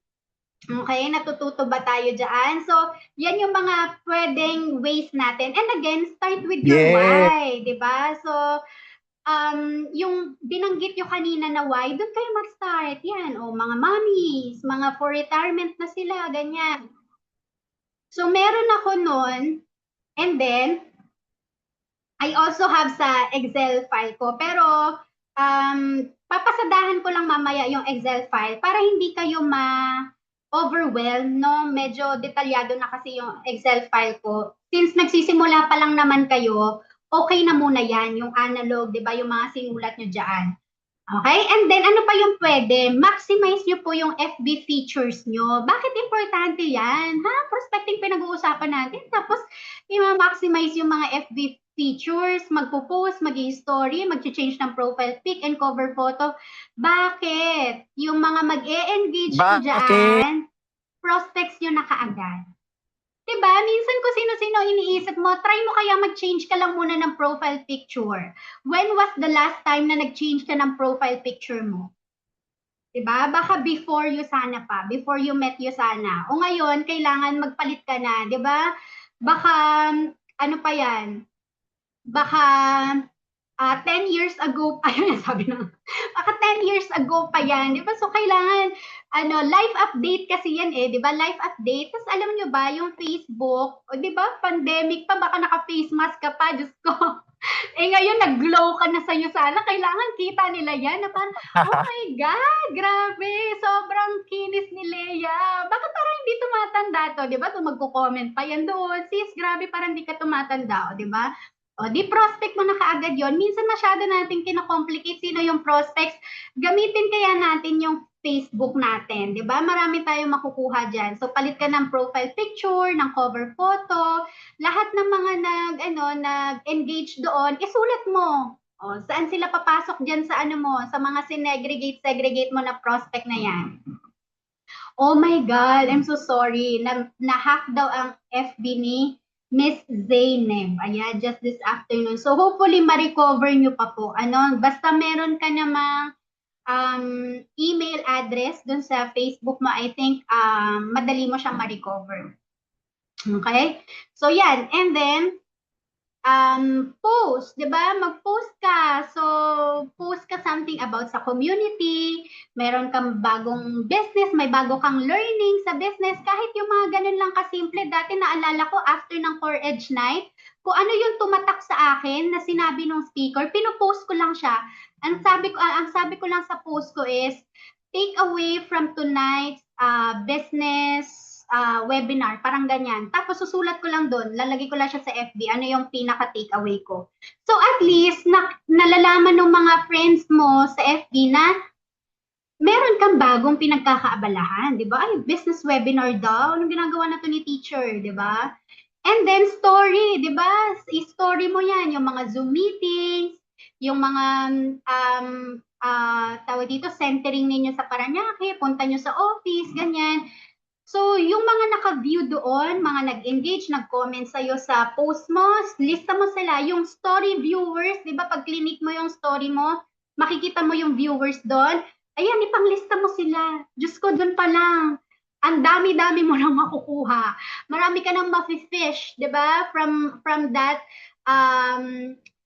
Okay, natututo ba tayo dyan? So, yan yung mga pwedeng ways natin. And again, start with your why, di ba? So, yung binanggit nyo kanina na why, doon kayo mag-start. Yan, o mga mommies, mga for retirement na sila, ganyan. So, meron ako nun, and then, I also have sa Excel file ko, pero papasadahan ko lang mamaya yung Excel file para hindi kayo overwhelmed, no? Medyo detalyado na kasi yung Excel file ko. Since nagsisimula pa lang naman kayo, okay na muna yan, yung analog, di ba? Yung mga sinulat nyo dyan. Okay? And then, ano pa yung pwede? Maximize nyo po yung FB features nyo. Bakit importante yan? Prospecting pinag-uusapan natin. Tapos, i-maximize yung mga FB features, magpo-post, mag-i-story, mag-change ng profile pic and cover photo. Bakit? Yung mga mag-e-engage ko dyan, prospects nyo na kaagad. Diba? Minsan kung sino-sino iniisip mo, try mo kaya mag-change ka lang muna ng profile picture. When was the last time na nag-change ka ng profile picture mo? Diba? Baka before you sana pa, before you met you sana. O ngayon, kailangan magpalit ka na, diba? Baka, ano pa yan? Baka, 10 years ago, ayun, sabi na, baka 10 years ago pa yan, di ba? So, kailangan, life update kasi yan eh, di ba? Life update. Tapos, alam nyo ba, yung Facebook, o di ba, pandemic pa, baka naka-face mask ka pa, Diyos ko. Eh, ngayon, nag-glow ka na sa'yo sana. Kailangan kita nila yan. Na parang, oh my God, grabe. Sobrang kinis ni Leia. Bakit parang hindi tumatanda to? Di ba? Magko-comment pa yan doon. Sis, grabe, parang hindi ka tumatanda. O, di ba? O, di prospect mo na kaagad yon. Minsan masyado natin kinakomplicate sino yung prospects. Gamitin kaya natin yung Facebook natin, di ba? Marami tayong makukuha dyan. So, palit ka ng profile picture, ng cover photo, lahat ng mga nag-engage doon, isulat mo. O, saan sila papasok dyan sa sa mga segregate mo na prospect na yan. Oh my God, I'm so sorry. Na-hack daw ang FB ni Miss Zainab. Ayan, just this afternoon. So hopefully ma-recover nyo pa po. Basta meron ka namang email address dun sa Facebook mo, I think madali mo siyang ma-recover. Okay? So yan. And then, post, 'di ba? Mag-post ka. So, post ka something about sa community, meron kang bagong business, may bago kang learning sa business, kahit yung mga ganun lang kasimple. Dati naalala ko after ng Core Edge Night, kung ano yung tumatak sa akin na sinabi ng speaker, pinopost ko lang siya. Ang sabi ko lang sa post ko is, take away from tonight's business webinar, parang ganyan. Tapos susulat ko lang doon, lalagay ko lang siya sa FB, ano yung pinaka-takeaway ko. So at least, nalalaman ng mga friends mo sa FB na meron kang bagong pinagkakaabalahan, di ba? Ay, business webinar daw, anong ginagawa na to ni teacher, di ba? And then story, di ba? I-story mo yan, yung mga Zoom meetings, yung mga tawag dito, centering ninyo sa Paranaque, punta nyo sa office, ganyan. So, yung mga naka-view doon, mga nag-engage, nag-comment sa'yo sa post mo, lista mo sila. Yung story viewers, di ba, pag clinic mo yung story mo, makikita mo yung viewers doon. Ayan, ipanglista mo sila. Diyos ko, doon pa lang. Ang dami-dami mo lang makukuha. Marami ka nang mafi-fish, di ba, from that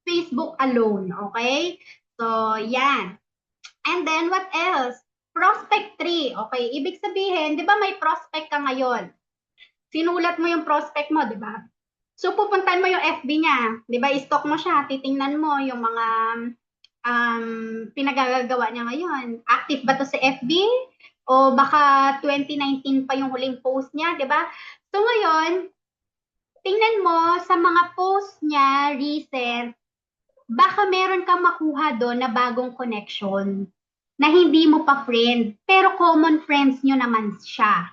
Facebook alone, okay? So, yan. And then, what else? Prospect tree. Okay, ibig sabihin, di ba may prospect ka ngayon? Sinulat mo yung prospect mo, di ba? So, pupuntan mo yung FB niya. Di ba, i-stock mo siya. Titingnan mo yung mga pinagagagawa niya ngayon. Active ba to sa FB? O baka 2019 pa yung huling post niya, di ba? So, ngayon, tingnan mo sa mga post niya, recent, baka meron kang makuha doon na bagong connection na hindi mo pa friend, pero common friends nyo naman siya.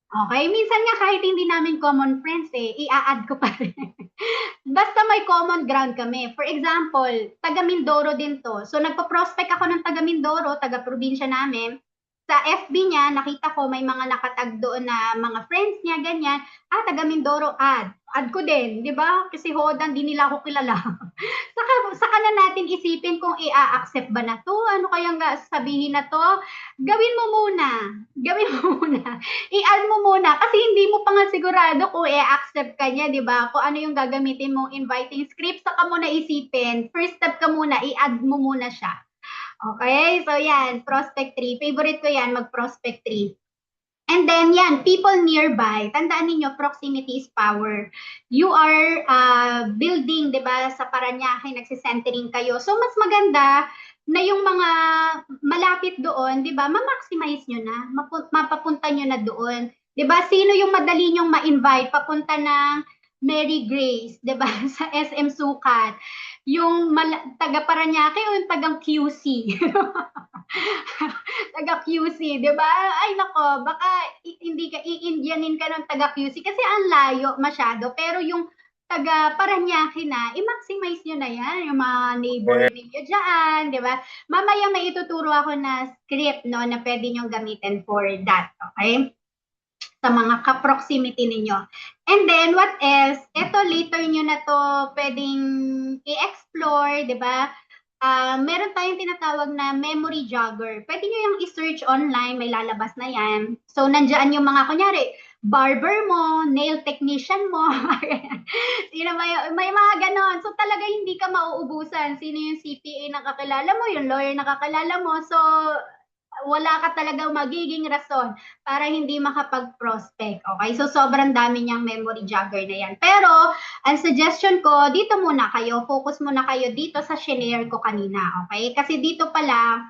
Okay? Minsan nga kahit hindi namin common friends i-add ko pa rin. Basta may common ground kami. For example, taga Mindoro din to. So nagpa-prospect ako ng taga Mindoro, taga probinsya namin. Sa FB niya, nakita ko may mga nakatag doon na mga friends niya, ganyan. Taga Mindoro, add. Add ko din, di ba? Kasi Hodan, di nila ako kilala. saka na natin isipin kung i-accept ba na to, ano kayang sabihin na to. Gawin mo muna. I-add mo muna. Kasi hindi mo pa nga sigurado kung i-accept ka niya, di ba? Kung ano yung gagamitin mong inviting script, saka mo na isipin. First step ka muna, i-add mo muna siya. Okay, so yan, prospect tree. Favorite ko yan, mag-prospect tree. And then yan, people nearby. Tandaan niyo, proximity is power. You are building, di ba, sa Paranaque, nagsisentering kayo. So mas maganda na yung mga malapit doon, di ba, ma-maximize nyo na, mapapunta nyo na doon. Di ba, sino yung madali nyong ma-invite papunta ng Mary Grace, di ba, sa SM Sukat? Yung taga Paranaque o yung tagang QC? Taga QC, di ba? Ay nako, baka hindi ka i-Indianin ka ng taga QC kasi ang layo masyado. Pero yung taga Paranaque na, i-maximize nyo na yan, yung mga neighbor ninyo dyan, di ba? Mamaya may ituturo ako na script, no, na pwede nyong gamitin for that, okay? Sa mga ka-proximity ninyo. And then, what else? Ito, later nyo na to pwedeng i-explore, di ba? Meron tayong tinatawag na memory jogger. Pwede nyo yung i-search online, may lalabas na yan. So, nandiyan yung mga, kunyari, barber mo, nail technician mo. may mga ganon. So talaga hindi ka mauubusan. Sino yung CPA na kakilala mo, yung lawyer na kakilala mo. So wala ka talagang magiging rason para hindi makapag-prospect. Okay? So, sobrang dami niyang memory jogger na yan. Pero, ang suggestion ko, dito muna kayo, focus muna kayo dito sa shinare ko kanina. Okay? Kasi dito pala,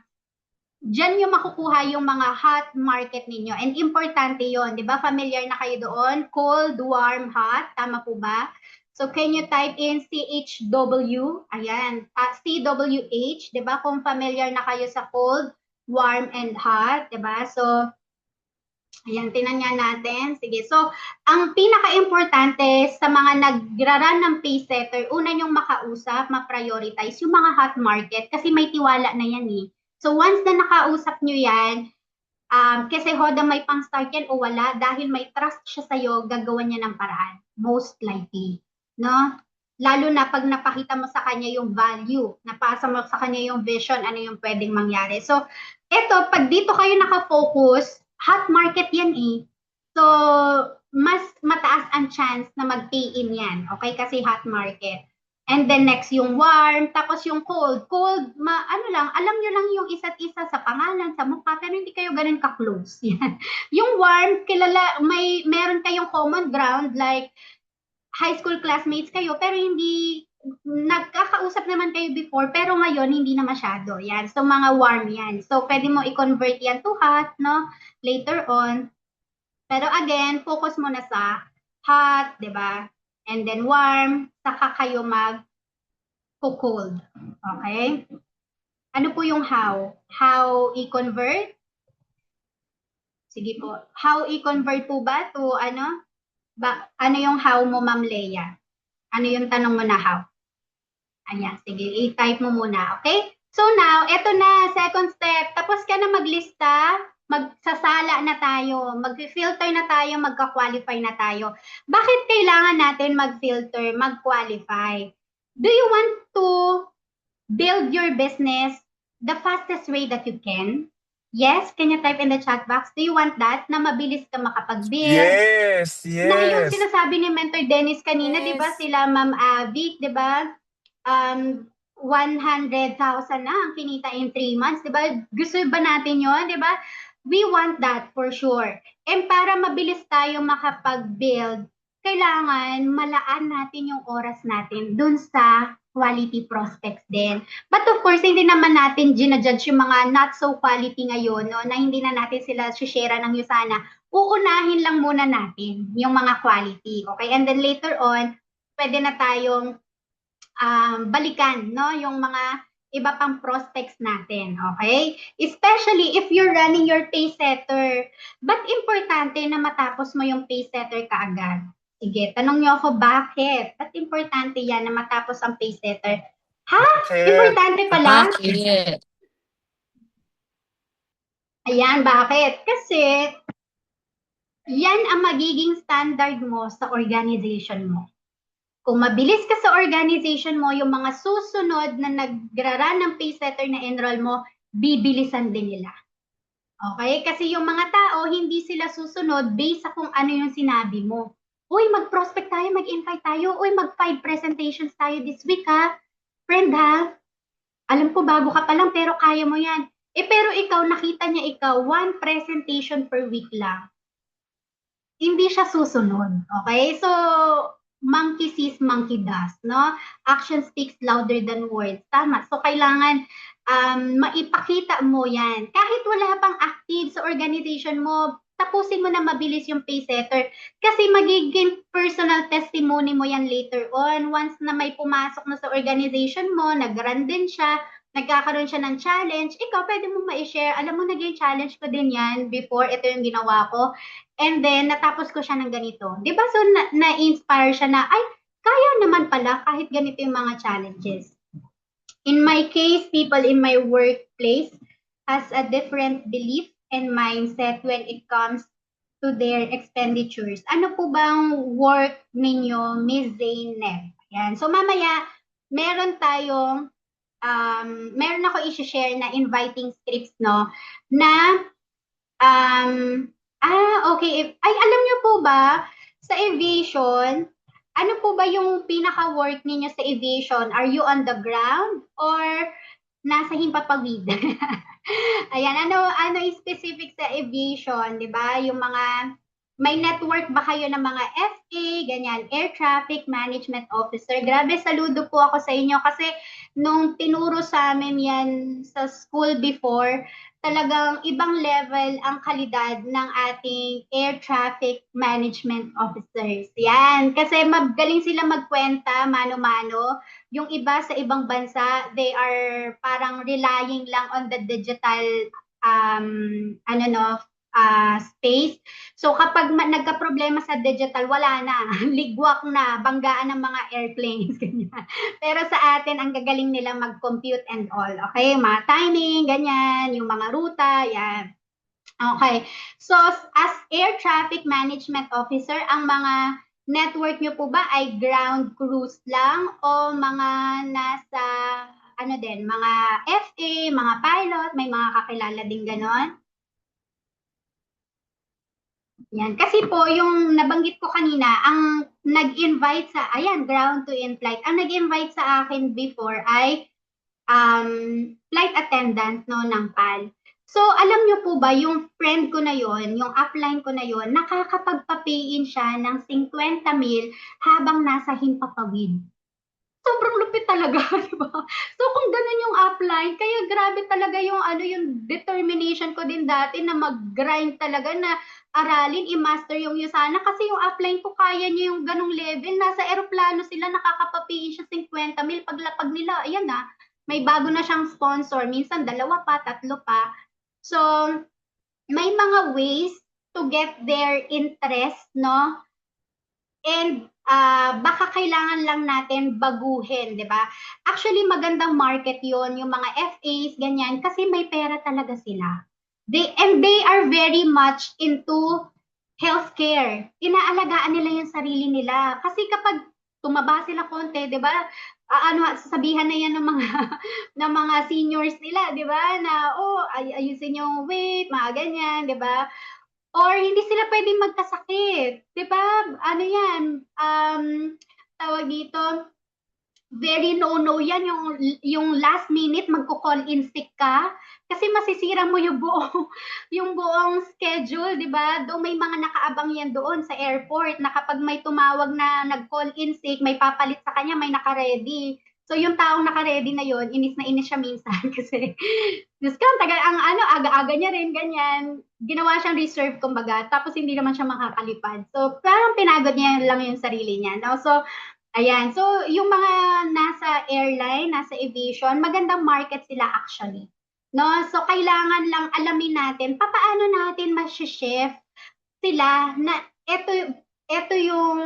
dyan yung makukuha yung mga hot market ninyo. And importante yon, di ba? Familiar na kayo doon? Cold, warm, hot. Tama po ba? So, can you type in CHW? Ayan. CWH, di ba? Kung familiar na kayo sa cold, warm, and hot, di ba? So, ayan, tinan nga natin. Sige. So, ang pinaka-importante sa mga nagra-run ng paysetter, una yung makausap, ma-prioritize yung mga hot market kasi may tiwala na yan eh. So, once na nakausap nyo yan, kasi Hoda may pang-start yan o wala, dahil may trust siya sa'yo, gagawa niya ng paraan. Most likely. No? Lalo na pag napakita mo sa kanya yung value, napasa mo sa kanya yung vision, ano yung pwedeng mangyari. So, eto, pag dito kayo nakafocus, hot market yan eh. So, mas mataas ang chance na mag-pay in yan. Okay? Kasi hot market. And then next yung warm, tapos yung cold. Cold, ano lang, alam nyo lang yung isa't isa sa pangalan, sa mukha, pero hindi kayo ganun ka-close. Yan. Yung warm, kilala, meron kayong common ground, like high school classmates kayo, pero hindi, nagkakausap naman kayo before, pero ngayon, hindi na masyado. Yan. So, mga warm yan. So, pwede mo i-convert yan to hot, no? Later on. Pero again, focus muna sa hot, di ba? And then warm, saka kayo mag-cold. Okay? Ano po yung how? How i-convert? Sige po. How i-convert po ba to ano? Ano yung how mo, Ma'am Leia? Ano yung tanong mo na how? Ayan, sige, i-type mo muna, okay? So now, eto na, second step. Tapos ka na maglista, magsasala na tayo, mag-filter na tayo, magka-qualify na tayo. Bakit kailangan natin mag-filter, mag-qualify? Do you want to build your business the fastest way that you can? Yes, can you type in the chat box? Do you want that? Na mabilis ka makapag-build? Yes, Na yung yes. sinasabi ni Mentor Dennis kanina, Yes. di ba? Sila Ma'am Vic, di ba? 100,000 na ang kinita in 3 months, di ba? Gusto ba natin yon, di ba? We want that for sure. And para mabilis tayo makapag-build, kailangan malaan natin yung oras natin dun sa quality prospects din. But of course, hindi naman natin ginajudge yung mga not so quality ngayon, no, na hindi na natin sila share ng Usana. Uunahin lang muna natin yung mga quality, okay? And then later on, pwede na tayong balikan, no, yung mga iba pang prospects natin, okay? Especially if you're running your paysetter. But importante na matapos mo yung paysetter kaagad. Sige, tanong niyo ako bakit? Ba't importante yan na matapos ang paysetter? Ha? Bakit? Importante pala? Bakit? Ayan, bakit? Kasi yan ang magiging standard mo sa organization mo. Kung mabilis ka sa organization mo, yung mga susunod na nagra-run ng paysetter na enroll mo, bibilisan din nila. Okay? Kasi yung mga tao, hindi sila susunod based sa kung ano yung sinabi mo. Uy, mag-prospect tayo, mag-invite tayo. Uy, mag-5 presentations tayo this week ha. Friend ha, alam ko bago ka pa lang pero kaya mo yan. Pero ikaw, nakita niya ikaw, 1 presentation per week lang. Hindi siya susunod. Okay? So, monkey sees, monkey does, no? Action speaks louder than words. Tama. So, kailangan maipakita mo yan. Kahit wala pang active sa organization mo, tapusin mo na mabilis yung paysetter. Kasi magiging personal testimony mo yan later on. Once na may pumasok na sa organization mo, nag-run din siya, nagkakaroon siya ng challenge, ikaw pwede mo ma-share. Alam mo, naging challenge ko din yan before, ito yung ginawa ko. And then, natapos ko siya ng ganito. Di ba? So, na-inspire siya na, ay, kaya naman pala kahit ganito yung mga challenges. In my case, people in my workplace has a different belief and mindset when it comes to their expenditures. Ano po bang work ninyo, Ms. Zainab? Yan. So, mamaya, meron tayong meron ako i-share na inviting scripts, no, na Okay. Ay, alam niyo po ba, sa aviation, ano po ba yung pinaka-work ninyo sa aviation? Are you on the ground or nasa himpapawid? Ayan, ano is specific sa aviation, 'di ba? Yung mga may network ba kayo ng mga FA, ganyan, Air Traffic Management Officer? Grabe, saludo po ako sa inyo kasi nung tinuro sa amin yan sa school before, talagang ibang level ang kalidad ng ating Air Traffic Management Officers. Yan, kasi magaling sila magkwenta, mano-mano. Yung iba sa ibang bansa, they are parang relying lang on the digital ano no, space. So kapag nagka-problema sa digital, wala na, ligwak na, banggaan ng mga airplanes, ganyan. Pero sa atin, ang gagaling nila mag-compute and all. Okay, mga timing, ganyan, yung mga ruta, yan. Okay. So, as Air Traffic Management Officer, ang mga network nyo po ba ay ground crews lang o mga nasa, ano din, mga FA, mga pilot, may mga kakilala din ganon? Yan. Kasi po, yung nabanggit ko kanina, ang nag-invite sa, ayan, ground to in-flight, ang nag-invite sa akin before ay flight attendant no, ng PAL. So, alam niyo po ba, yung friend ko na yon, yung upline ko na yon, nakakapagpa-pay-in siya ng 50,000 habang nasa Himpapawid. Sobrang lupit talaga, di ba? So kung ganun yung upline, kaya grabe talaga yung ano yung determination ko din dati na mag-grind talaga na aralin, i-master yung Usana kasi yung upline ko kaya niya yung ganung level. Nasa eroplano sila, nakakapapiin siya 50,000 paglapag nila. Ayan na, may bago na siyang sponsor. Minsan dalawa pa, tatlo pa. So, may mga ways to get their interest, no? And baka kailangan lang natin baguhin, di ba? Actually, magandang market yon yung mga FAs, ganyan, kasi may pera talaga sila. They are very much into healthcare. Inaalagaan nila yung sarili nila. Kasi kapag tumaba sila konti, di ba? Ano, sasabihan na yan ng mga ng mga seniors nila, di ba? Na, oh, ayusin yung weight, mga ganyan, di ba? Or hindi sila pwedeng magkasakit. 'Di ba? Ano 'yan? Tawag dito, very no-no 'yan yung last minute magko-call in sick ka kasi masisira mo yung buong yung buong schedule, 'di ba? Doon may mga nakaabang 'yan doon sa airport na kapag may tumawag na nag-call in sick, may papalit sa kanya, may naka-ready. So yung taong naka-ready na yon, inis na inis siya minsan kasi Diyos ko, tagal ang ano, aga-aga niya rin, ganyan. Ginawa siyang reserve, kumbaga, tapos hindi naman siya makakalipad. So, parang pinagod niya lang yung sarili niya. No? So, ayan. So, yung mga nasa airline, nasa aviation, magandang market sila actually. No? So, kailangan lang alamin natin, paano natin ma-shift sila na ito yung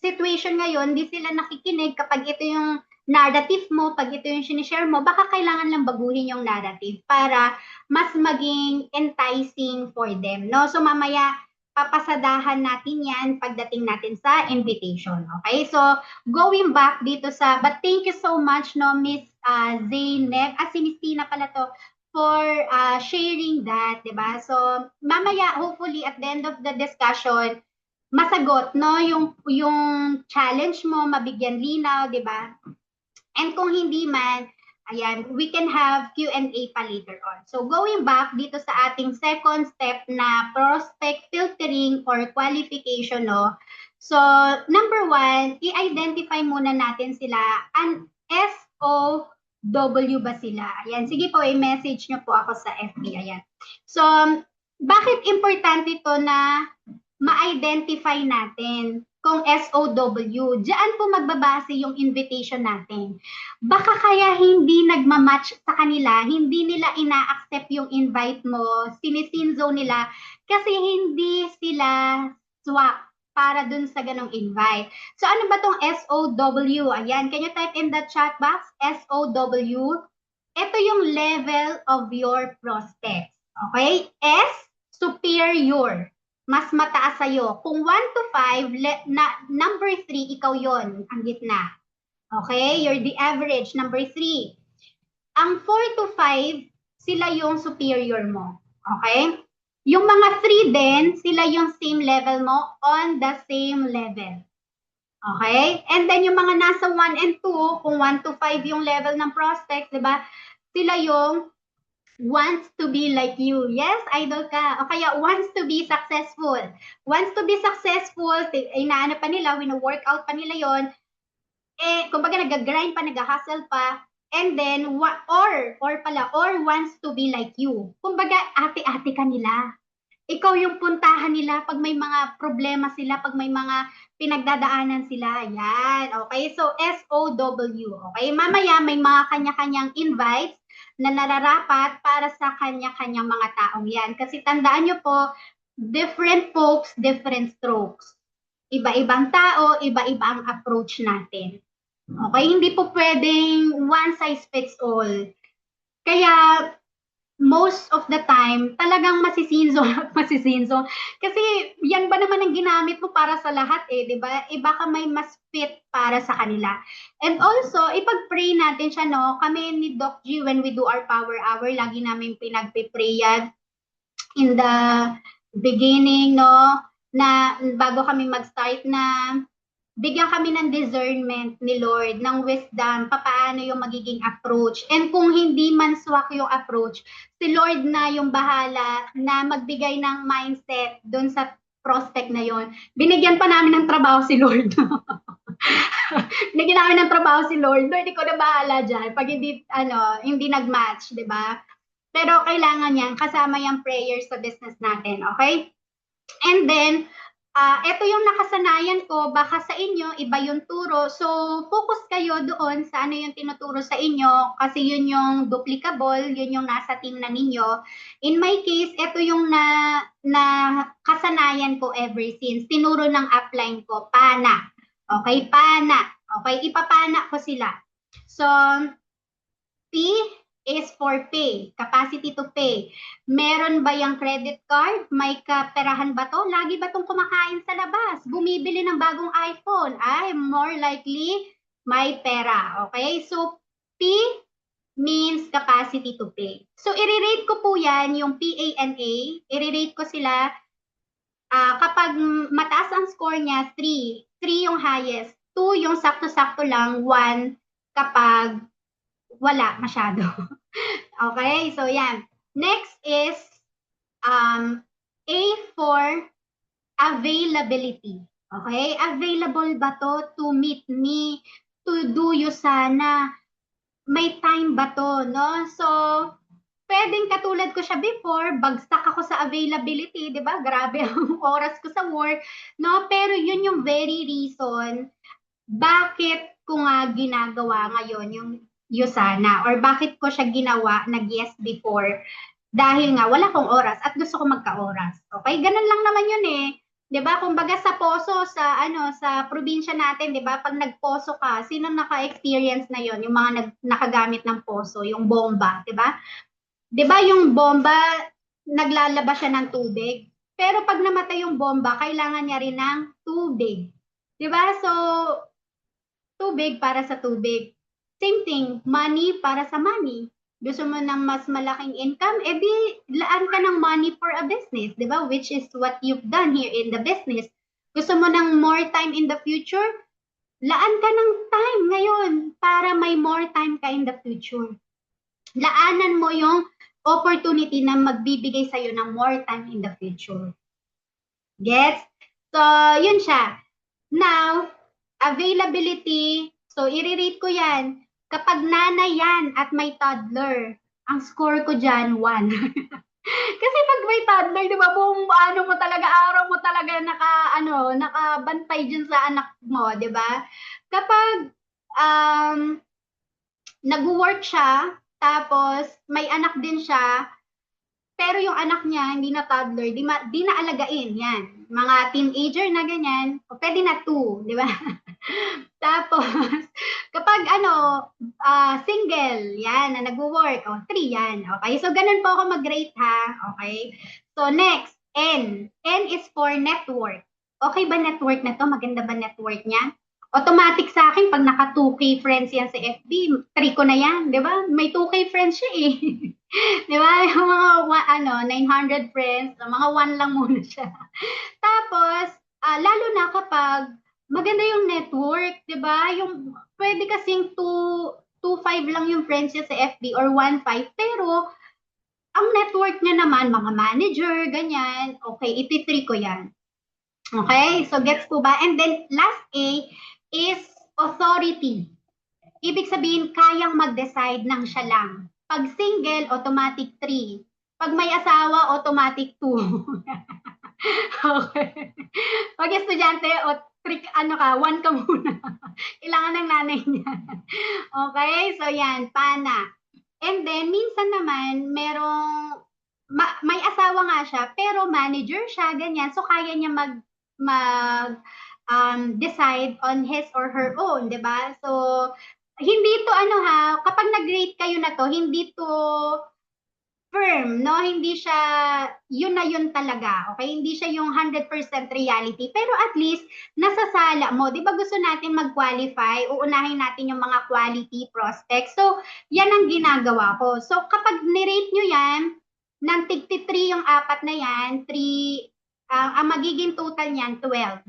situation ngayon, di sila nakikinig kapag ito yung narrative mo, pag ito yung sinishare mo, baka kailangan lang baguhin yung narrative para mas maging enticing for them. No? So mamaya, papasadahan natin yan pagdating natin sa invitation. Okay? So, going back dito sa, but thank you so much, no, Miss Zainab, si Miss Tina pala to, for sharing that, di ba? So, mamaya, hopefully, at the end of the discussion, masagot, no, yung challenge mo, mabigyan linaw, di ba? And kung hindi man, ayan, we can have Q&A pa later on. So going back dito sa ating second step na prospect filtering or qualification, no? So number one, i-identify muna natin sila. An SOW ba sila? Ayan, sige po, i-message nyo po ako sa FB. Ayan. So, bakit importante ito na ma-identify natin kung SOW? Diyan po magbabase yung invitation natin. Baka kaya hindi nagmamatch sa kanila, hindi nila ina-accept yung invite mo, sinisinzo nila, kasi hindi sila swak para dun sa ganong invite. So ano ba tong SOW? Ayan, can you type in the chat box? SOW. Ito yung level of your prospects. Okay? S, superior. Mas mataas sa'yo. Kung 1 to 5, number 3, ikaw yon, ang gitna. Okay? You're the average, number 3. Ang 4 to 5, sila yung superior mo. Okay? Yung mga 3 din, sila yung same level mo, on the same level. Okay? And then yung mga nasa 1 and 2, kung 1 to 5 yung level ng prospects, di ba? Sila yung wants to be like you. Yes, idol ka. O kaya wants to be successful. Wants to be successful, inaano pa nila, wino-workout pa nila yon. Kumbaga nag-grind pa, nag-hustle pa. And then, or wants to be like you. Kumbaga, ate-ate ka nila. Ikaw yung puntahan nila pag may mga problema sila, pag may mga pinagdadaanan sila. Yan. Okay? So, SOW. Okay? Mamaya may mga kanya-kanyang invites na nararapat para sa kanya-kanyang mga taong yan. Kasi tandaan nyo po, different folks, different strokes. Iba-ibang tao, iba-iba ang approach natin. Okay? Hindi po pwedeng one size fits all. Kaya, most of the time, talagang masisinso. Kasi yan ba naman ang ginamit mo para sa lahat di ba? Iba ka may mas fit para sa kanila. And also, ipag-pray natin siya, no? Kami ni Doc G, when we do our power hour, lagi namin pinagpipray yan in the beginning, no? Na bago kami mag-start na bigyan kami ng discernment ni Lord, ng wisdom, paano yung magiging approach. And kung hindi man swak yung approach, si Lord na yung bahala na magbigay ng mindset doon sa prospect na yon. Binigyan pa namin ng trabaho si Lord. Binigyan namin ng trabaho si Lord. Lord, ikaw na bahala dyan. Pag hindi nag-match, di ba? Pero kailangan yan, kasama yung prayers sa business natin, okay? And then, ito yung nakasanayan ko, baka sa inyo, iba yung turo. So, focus kayo doon sa ano yung tinuturo sa inyo kasi yun yung duplicable, yun yung nasa team na ninyo. In my case, ito yung na kasanayan ko ever since. Tinuro ng upline ko, PANA. Okay, PANA. Okay, ipapana ko sila. So, P is for pay, capacity to pay. Meron ba yung credit card? May kaperahan ba to? Lagi ba tong kumakain sa labas? Bumibili ng bagong iPhone? Ay, more likely, may pera. Okay? So, P means capacity to pay. So, i-rate ko po yan, yung PANA. I-rate ko sila kapag mataas ang score niya, 3. 3 yung highest. 2 yung sakto-sakto lang. 1 kapag wala masyado. Okay, so yan. Next is A for availability. Okay, available ba to meet me, to do you sana? May time ba to, no? So, pwedeng katulad ko siya before, bagsak ako sa availability, di ba? Grabe ang oras ko sa work, no? Pero yun yung very reason bakit ko nga ginagawa ngayon yung Yusana or bakit ko siya ginawa nag-yes before dahil nga wala akong oras at gusto ko magka-oras. Okay? Ganun lang naman yun 'Di ba? Kumbaga sa poso sa probinsya natin, 'di ba? Pag nagposo ka, sino naka-experience na 'yon? Yung mga nakagamit ng poso, yung bomba, 'di ba? 'Di ba yung bomba naglalabas siya ng tubig? Pero pag namatay yung bomba, kailangan niya rin ng tubig. 'Di ba? So tubig para sa tubig. Same thing, money para sa money. Gusto mo ng mas malaking income, di laan ka ng money for a business, di ba? Which is what you've done here in the business. Gusto mo ng more time in the future, laan ka ng time ngayon para may more time ka in the future. Laanan mo yung opportunity na magbibigay sa'yo ng more time in the future. Gets? So, yun siya. Now, availability, so i-rate ko yan. Kapag nanay yan at may toddler, ang score ko dyan, 1. Kasi pag may toddler, di ba, buong araw mo talaga nakabantay dyan sa anak mo, di ba? Kapag nag-work siya, tapos may anak din siya, pero yung anak niya, hindi na toddler, di na alagain, yan. Mga teenager na ganyan, o pwede na 2, di ba? Tapos, kapag single, yan, na nag-work, 3 yan. Okay, so ganun po ako mag-rate ha. Okay, so next, N. N is for network. Okay ba network na to? Maganda ba network niya? Automatic sa akin, pag naka 2K friends yan sa FB, 3 ko na yan, di ba? May 2K friends siya Di ba? Yung mga 900 friends, mga one lang muna siya. Tapos, lalo na kapag maganda yung network, di ba? Yung, pwede kasing 2.5 lang yung friends niya sa FB or 1.5, pero ang network niya naman, mga manager, ganyan, okay, iti-3 ko yan. Okay? So, gets po ba? And then, last A is authority. Ibig sabihin, kayang mag-decide ng siya lang. Pag single, automatic 3. Pag may asawa, automatic 2. Okay. Pag estudyante, o trick, ano ka, 1 ka muna. Kailangan ng nanay niya. Okay? So, yan, pana. And then, minsan naman, may asawa nga siya, pero manager siya, ganyan. So, kaya niya decide on his or her own, di ba? So, hindi to kapag nag-rate kayo na to, hindi to firm, no? Hindi siya yun na yun talaga, okay? Hindi siya yung 100% reality, pero at least nasa sala mo. 'Di ba gusto natin mag-qualify, uunahin natin yung mga quality prospects. So, yan ang ginagawa ko. So, kapag ni-rate nyo yan, ng tig-3 yung apat na yan, 3, ang magiging total niyan, 12.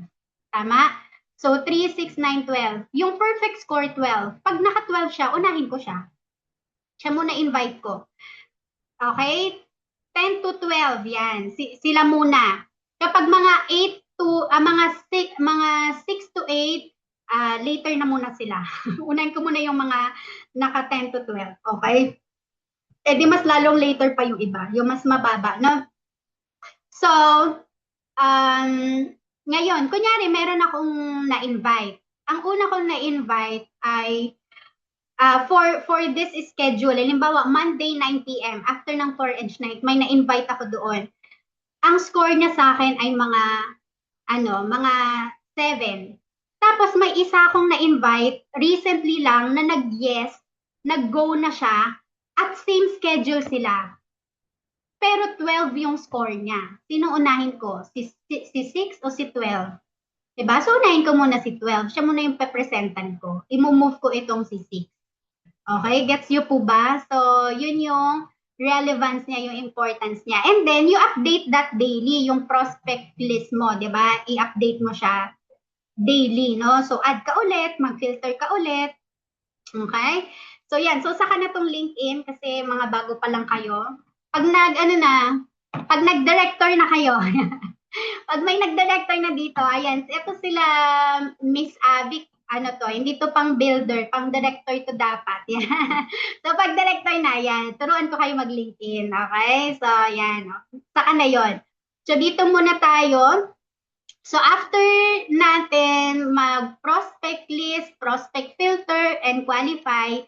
Tama? So, 3, 6, 9, 12. Yung perfect score, 12. Pag naka-12 siya, unahin ko siya. Siya muna invite ko. Okay? 10 to 12, yan. Sila muna. Kapag mga 8 to, mga 6 to 8, later na muna sila. Unahin ko muna yung mga naka 10 to 12. Okay? Eh di mas lalong later pa yung iba. Yung mas mababa. No? So, ngayon, kunyari, meron akong na-invite. Ang una kong na-invite ay for this schedule, halimbawa Monday 9 p.m. after ng 4-edge night, may na-invite ako doon. Ang score niya sa akin ay mga 7. Tapos may isa akong na-invite recently lang na nag-yes, nag-go na siya at same schedule sila. Pero 12 yung score niya. Sino unahin ko? Si 6 o si 12? Diba? So unahin ko muna si 12. Siya muna yung pepresentan ko. I-move ko itong si 6. Okay, gets you po ba? So, yun yung relevance niya, yung importance niya. And then, you update that daily, yung prospect list mo, di ba? I-update mo siya daily, no? So, add ka ulit, mag-filter ka ulit. Okay? So, yan. So, saka na tong LinkedIn kasi mga bago pa lang kayo. Pag nag-director na kayo, pag may nag-director na dito, ayan, ito sila Miss Abby, hindi to pang builder, pang director to dapat. Yan. So, pag director na, yan, turuan ko kayo mag-LinkedIn, okay? So, yan, saka na yon. So, dito muna tayo. So, after natin mag-prospect list, prospect filter, and qualify,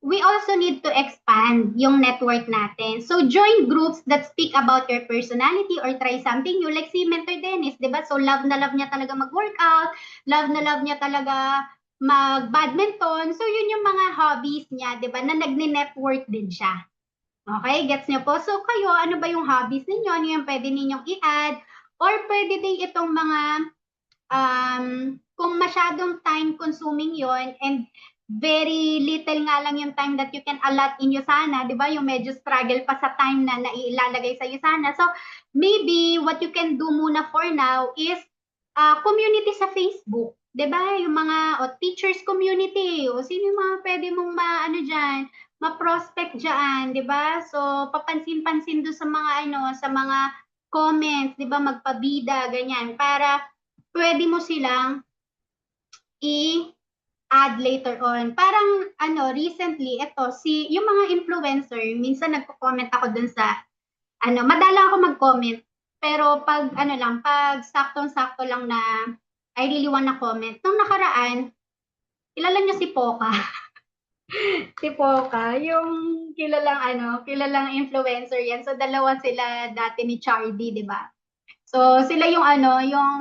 we also need to expand yung network natin. So, join groups that speak about your personality or try something new. Like si Mentor Dennis, di ba? So, love na love niya talaga mag-workout, love na love niya talaga mag-badminton. So, yun yung mga hobbies niya, di ba? Na nag-network din siya. Okay, gets niyo po? So, kayo, ano ba yung hobbies ninyo? Ano yung pwede ninyong i-add? Or pwede din itong mga, kung masyadong time-consuming yon and very little nga lang yung time that you can allot in Usana, di ba? Yung medyo struggle pa sa time na nailalagay sa Usana. So, maybe what you can do muna for now is community sa Facebook. Di ba? Yung mga teachers community. O sino yung mga pwede mong ma-prospect dyan, di ba? So, papansin-pansin doon sa mga comments, di ba? Magpabida, ganyan. Para pwede mo silang add later on. Parang recently yung mga influencer, minsan nagko-comment ako dun sa madala ako mag-comment, pero pag pag saktong-sakto lang na I really wanna comment. Nung nakaraan, kilala niyo si Poca. Si Poca, yung kilalang influencer yan. So dalawa sila dati ni Chardy, di ba? So sila yung yung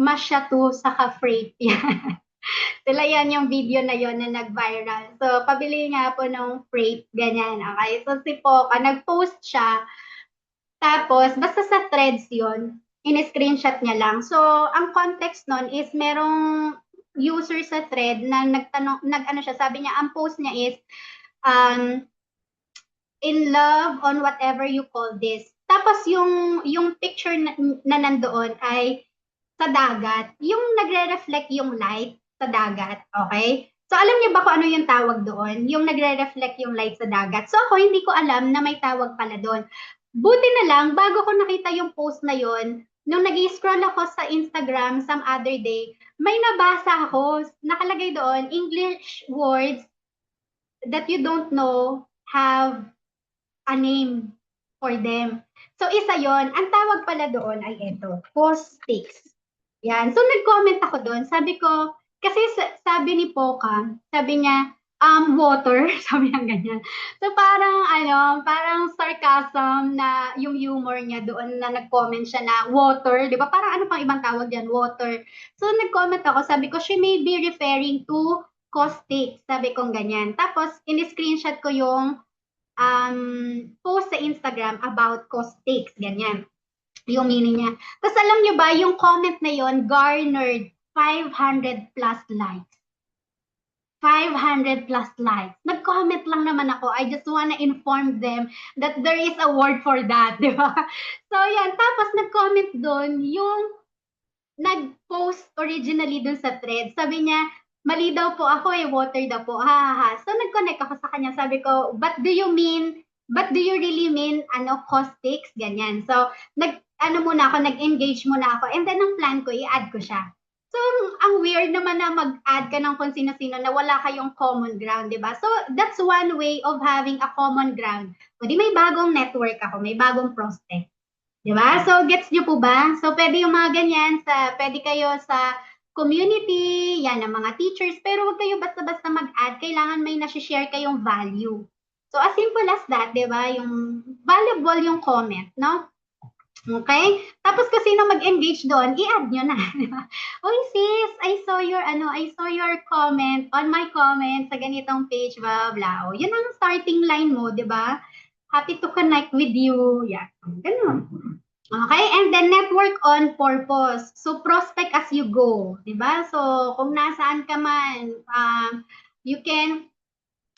Masyatu sa Freight. Yan. Sila yan yung video na yon na nag-viral. So, pabili nga po ng freight, ganyan. Okay? So, si Poca, nag-post siya. Tapos, basta sa threads yon in-screenshot niya lang. So, ang context nun is merong user sa thread na sabi niya, ang post niya is, in love on whatever you call this. Tapos yung picture na nandoon ay sa dagat, yung nagre-reflect yung light sa dagat, okay? So alam niyo ba kung ano yung tawag doon? Yung nagre-reflect yung light sa dagat. So ako hindi ko alam na may tawag pala doon. Buti na lang, bago ko nakita yung post na yon, nung nag-scroll ako sa Instagram some other day, may nabasa ako, nakalagay doon, English words that you don't know have a name for them. So isa yon, ang tawag pala doon ay ito, post-ticks. Yan. So nag-comment ako doon. Sabi ko, kasi sabi ni Poca, sabi niya, water, sabi niya ganyan. So parang sarcasm na yung humor niya doon na nag-comment siya na water, di ba? Parang ano pang ibang tawag diyan, water. So nag-comment ako, sabi ko, she may be referring to caustic, sabi kong ganyan. Tapos, in-screenshot ko yung post sa Instagram about caustics, ganyan. Yung meaning niya. Tapos alam niyo ba, yung comment na yon garnered 500 plus likes. 500 plus likes. Nag-comment lang naman ako. I just wanna inform them that there is a word for that, di ba? So yan, tapos nag-comment doon yung nag-post originally dun sa thread. Sabi niya, mali daw po ako water daw po. Ha, ha, ha. So nag-connect ako sa kanya. Sabi ko, but do you really mean caustics? Ganyan. So muna ako, nag-engage muna ako. And then ang plan ko, i-add ko siya. So, ang weird naman na mag-add ka ng kung sino-sino na wala kayong common ground, di ba? So, that's one way of having a common ground. O di may bagong network ako, may bagong prospect. Di ba? So, gets nyo po ba? So, pwede yung mga ganyan, pwede kayo sa community, yan, ng mga teachers, pero huwag kayo basta-basta mag-add, kailangan may nasi-share kayong value. So, as simple as that, di ba? Yung valuable yung comment, no? Okay? Tapos kung sino mag-engage doon, i-add nyo na. Oy sis, I saw your comment on my comment sa ganitong page, blah, blah. O, yun ang starting line mo, di ba? Happy to connect with you. Yeah, ganun. Okay, and then network on purpose. So, prospect as you go, di ba? So, kung nasaan ka man, you can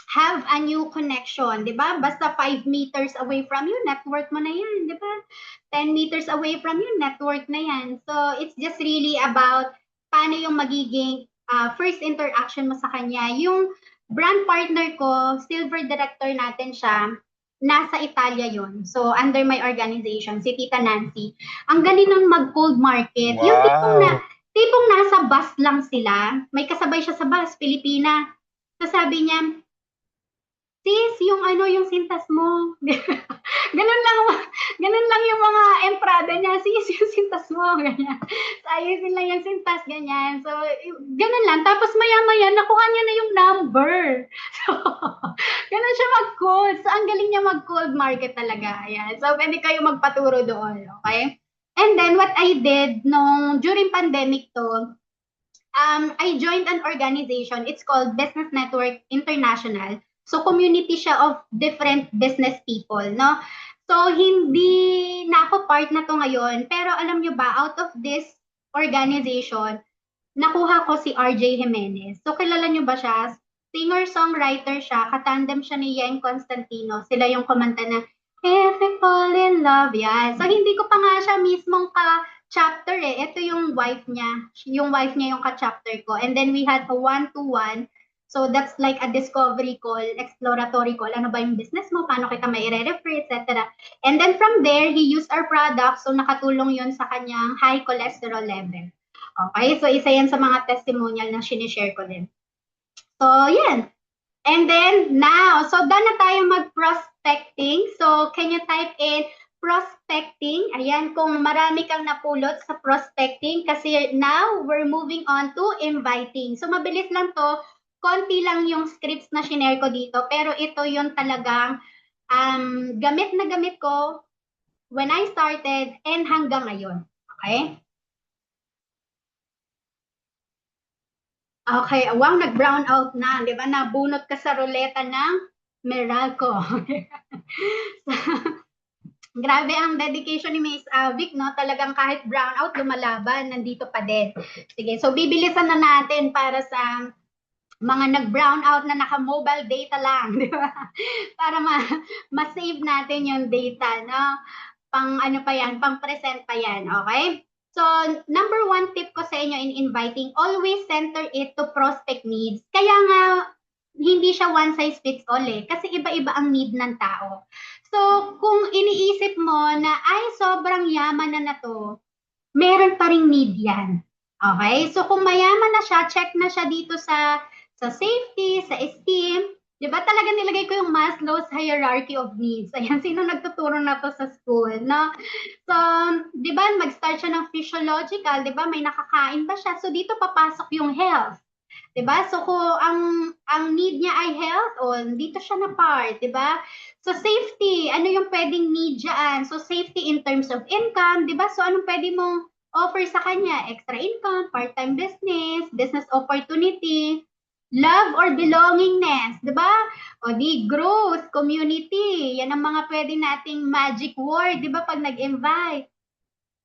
have a new connection, di ba? Basta 5 meters away from you, network mo na yan, di ba? 10 meters away from you, network na yan. So, it's just really about paano yung magiging first interaction mo sa kanya. Yung brand partner ko, silver director natin siya, nasa Italia yon. So, under my organization, si Tita Nancy. Ang galing ng mag-cold market. Wow. Yung tipong nasa bus lang sila, may kasabay siya sa bus, Pilipina. So, sabi niya, sis, yung sintas mo. ganun lang yung mga emprada niya. Sis, yung sintas mo. Ganyan. So, ayusin lang yung sintas, ganyan. So, ganun lang. Tapos maya-maya, nakuha niya na yung number. So, ganun siya mag-cold. So, ang galing niya mag-cold market talaga. Ayan. So, pwede kayo magpaturo doon. Okay? And then, what I did during pandemic to, I joined an organization. It's called Business Network International. So, community siya of different business people, no? So, hindi na ako part na to ngayon. Pero alam nyo ba, out of this organization, nakuha ko si RJ Jimenez. So, kilala nyo ba siya? Singer-songwriter siya. Katandem siya ni Yeng Constantino. Sila yung kumanta na, If I Fall in Love. Yan. So, hindi ko pa nga siya mismong ka-chapter eh. Ito yung wife niya. Yung wife niya yung ka-chapter ko. And then, we had a one-to-one. So that's like a discovery call, exploratory call. Ano ba yung business mo? Paano kita may i-refer, etc. And then from there, he used our product. So nakatulong yun sa kanyang high cholesterol level. Okay? So isa yan sa mga testimonial na sinishare ko din. So yan. And then now, so done na tayo mag-prospecting. So can you type in prospecting? Ayan, kung marami kang napulot sa prospecting kasi now we're moving on to inviting. So mabilis lang to. Konti lang yung scripts na shinare ko dito, pero ito yung talagang gamit na gamit ko when I started and hanggang ngayon. Okay? Okay, wow, nag-brown out na. Di ba? Nabunot ka sa ruleta ng Meralco. So, grabe ang dedication ni Miss Avic, no? Talagang kahit brown out, lumalaban, nandito pa din. Sige, so bibilisan na natin para sa mga nag-brown out na naka-mobile data lang, di ba? Para ma-save natin yung data, no? Pang ano pa yan, pang present pa yan, okay? So, number one tip ko sa inyo in inviting, always center it to prospect needs. Kaya nga, hindi siya one size fits all eh, kasi iba-iba ang need ng tao. So, kung iniisip mo na, ay, sobrang yaman na to, meron pa ring need yan. Okay? So, kung mayaman na siya, check na siya dito sa safety, sa esteem. Di ba talaga nilagay ko yung Maslow's hierarchy of needs. Ayan, sino nagtuturo na to sa school, no? So, di ba, mag-start siya ng physiological, di ba, may nakakain ba siya? So, dito papasok yung health. 'Di ba? So kung ang need niya ay health, o dito siya na part, 'di ba? So safety, ano yung pwedeng need diyan? So safety in terms of income, 'di ba? So anong pwede mong offer sa kanya? Extra income, part-time business, business opportunity, love or belongingness, 'di ba? O di growth, community. Yan ang mga pwede nating magic word, 'di ba, pag nag-invite.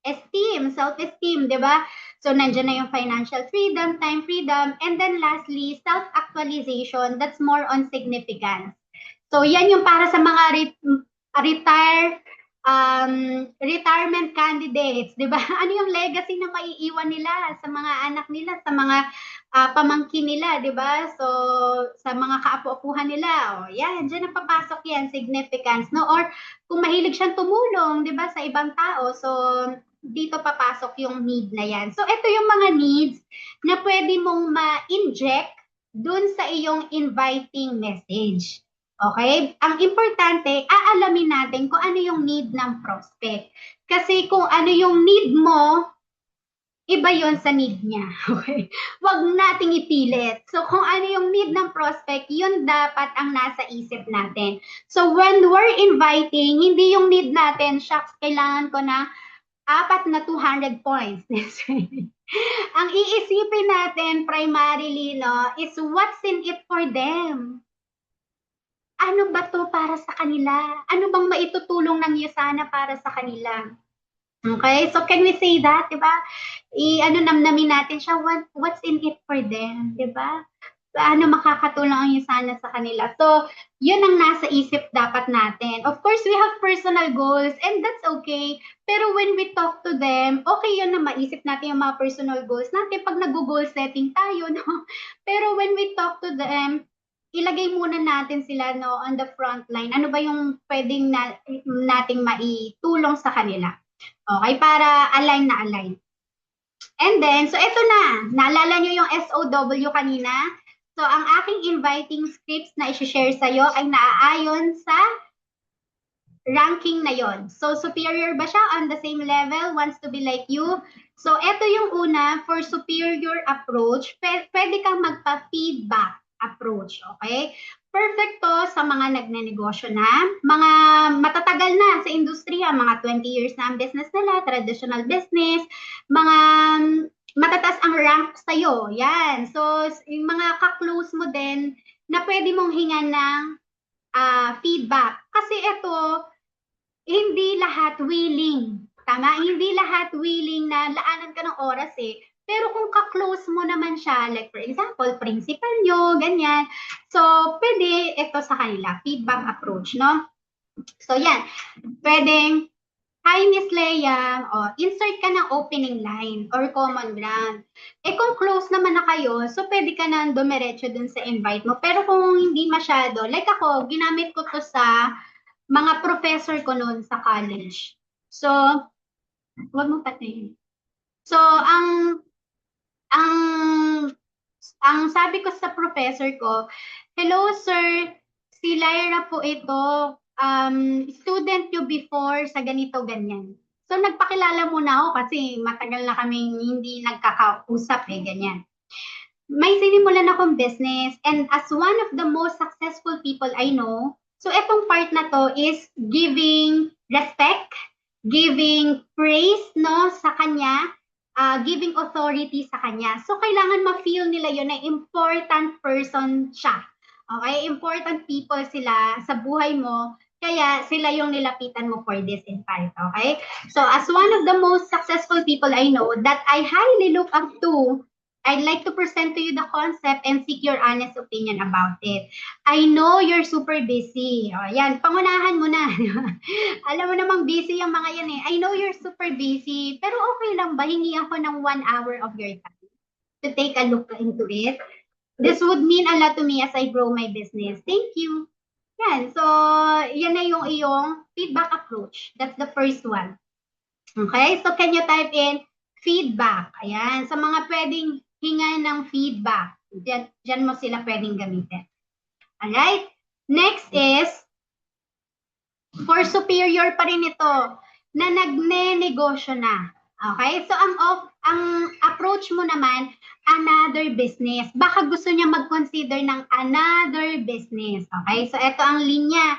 Esteem, self-esteem, di ba? So, nandiyan na yung financial freedom, time freedom, and then lastly, self-actualization. That's more on significance. So, yan yung para sa mga retirement candidates, di ba? Ano yung legacy na maiiwan nila sa mga anak nila, sa mga pamangkin nila, di ba? So, sa mga kaapu-apuhan nila, yan, dyan na papasok yan, significance, no? Or, kung mahilig siyang tumulong, di ba, sa ibang tao, so, dito papasok yung need na yan. So, ito yung mga needs na pwede mong ma-inject dun sa iyong inviting message. Okay? Ang importante, aalamin natin kung ano yung need ng prospect. Kasi kung ano yung need mo, iba yon sa need niya. Okay? Huwag nating ipilit. So, kung ano yung need ng prospect, yun dapat ang nasa isip natin. So, when we're inviting, hindi yung need natin, shucks, kailangan ko na 4 na 200 points. Ang iisipin natin primarily, no, is what's in it for them. Ano ba to para sa kanila? Ano bang maitutulong ng Yusana para sa kanila? Okay, so can we say that, di ba? Namnamin natin siya, what's in it for them, di ba? Paano makakatulong ang Yusana sa kanila? So, yun ang nasa isip dapat natin. Of course, we have personal goals and that's okay. Pero when we talk to them, okay yun na maisip natin yung mga personal goals natin pag nag-goal setting tayo, no? Pero when we talk to them, ilagay muna natin sila, no, on the front line. Ano ba yung pwedeng nating maitulong sa kanila? Okay, para align na align. And then, so ito na. Naalala nyo yung SOW kanina? So, ang aking inviting scripts na i-share sa'yo ay naaayon sa ranking na yon. So, superior ba siya? On the same level? Wants to be like you? So, ito yung una. For superior approach, pwede kang magpa-feedback approach. Okay? Perfect to sa mga nagnenegosyo na, mga matatagal na sa industriya, mga 20 years na ang business nila, traditional business, mga matataas ang rank sa'yo. Yan. So, yung mga ka-close mo din na pwede mong hingan ng feedback. Kasi ito, hindi lahat willing. Tama? Hindi lahat willing na laanan ka ng oras eh. Pero kung ka-close mo naman siya, like for example, principal nyo, ganyan. So, pwede ito sa kanila, feedback approach, no? So, yan. Pwedeng, hi, Miss Leia, insert ka ng opening line or common ground. Eh, kung close naman na kayo, so pwede ka na dumiretso dun sa invite mo. Pero kung hindi masyado, like ako, ginamit ko to sa mga professor ko noon sa college. So, wag mo pati. So, ang sabi ko sa professor ko, hello sir, si Lyra po ito, student you before sa ganito ganyan. So nagpakilala muna ako kasi matagal na kaming hindi nagkakausap ganyan. May sinimulan akong business and as one of the most successful people I know, so etong part na to is giving respect, giving praise, no, sa kanya, giving authority sa kanya. So, kailangan ma-feel nila yun na important person siya. Okay? Important people sila sa buhay mo. Kaya sila yung nilapitan mo for this invite. Okay? So, as one of the most successful people I know that I highly look up to I'd like to present to you the concept and seek your honest opinion about it. I know you're super busy. O, yan, pangunahan mo na. Alam mo namang busy yung mga yan eh. I know you're super busy, pero okay lang ba? Hingi ako ng 1 hour of your time to take a look into it. This would mean a lot to me as I grow my business. Thank you. Yan, so yan na yung iyong feedback approach. That's the first one. Okay, so can you type in feedback? Ayan, sa mga pwedeng hinga ng feedback, dyan mo sila pwedeng gamitin. Alright, next is, for superior pa rin ito, na nagne-negosyo na. Okay, so ang approach mo naman, another business. Baka gusto niya mag-consider ng another business. Okay, so ito ang linya.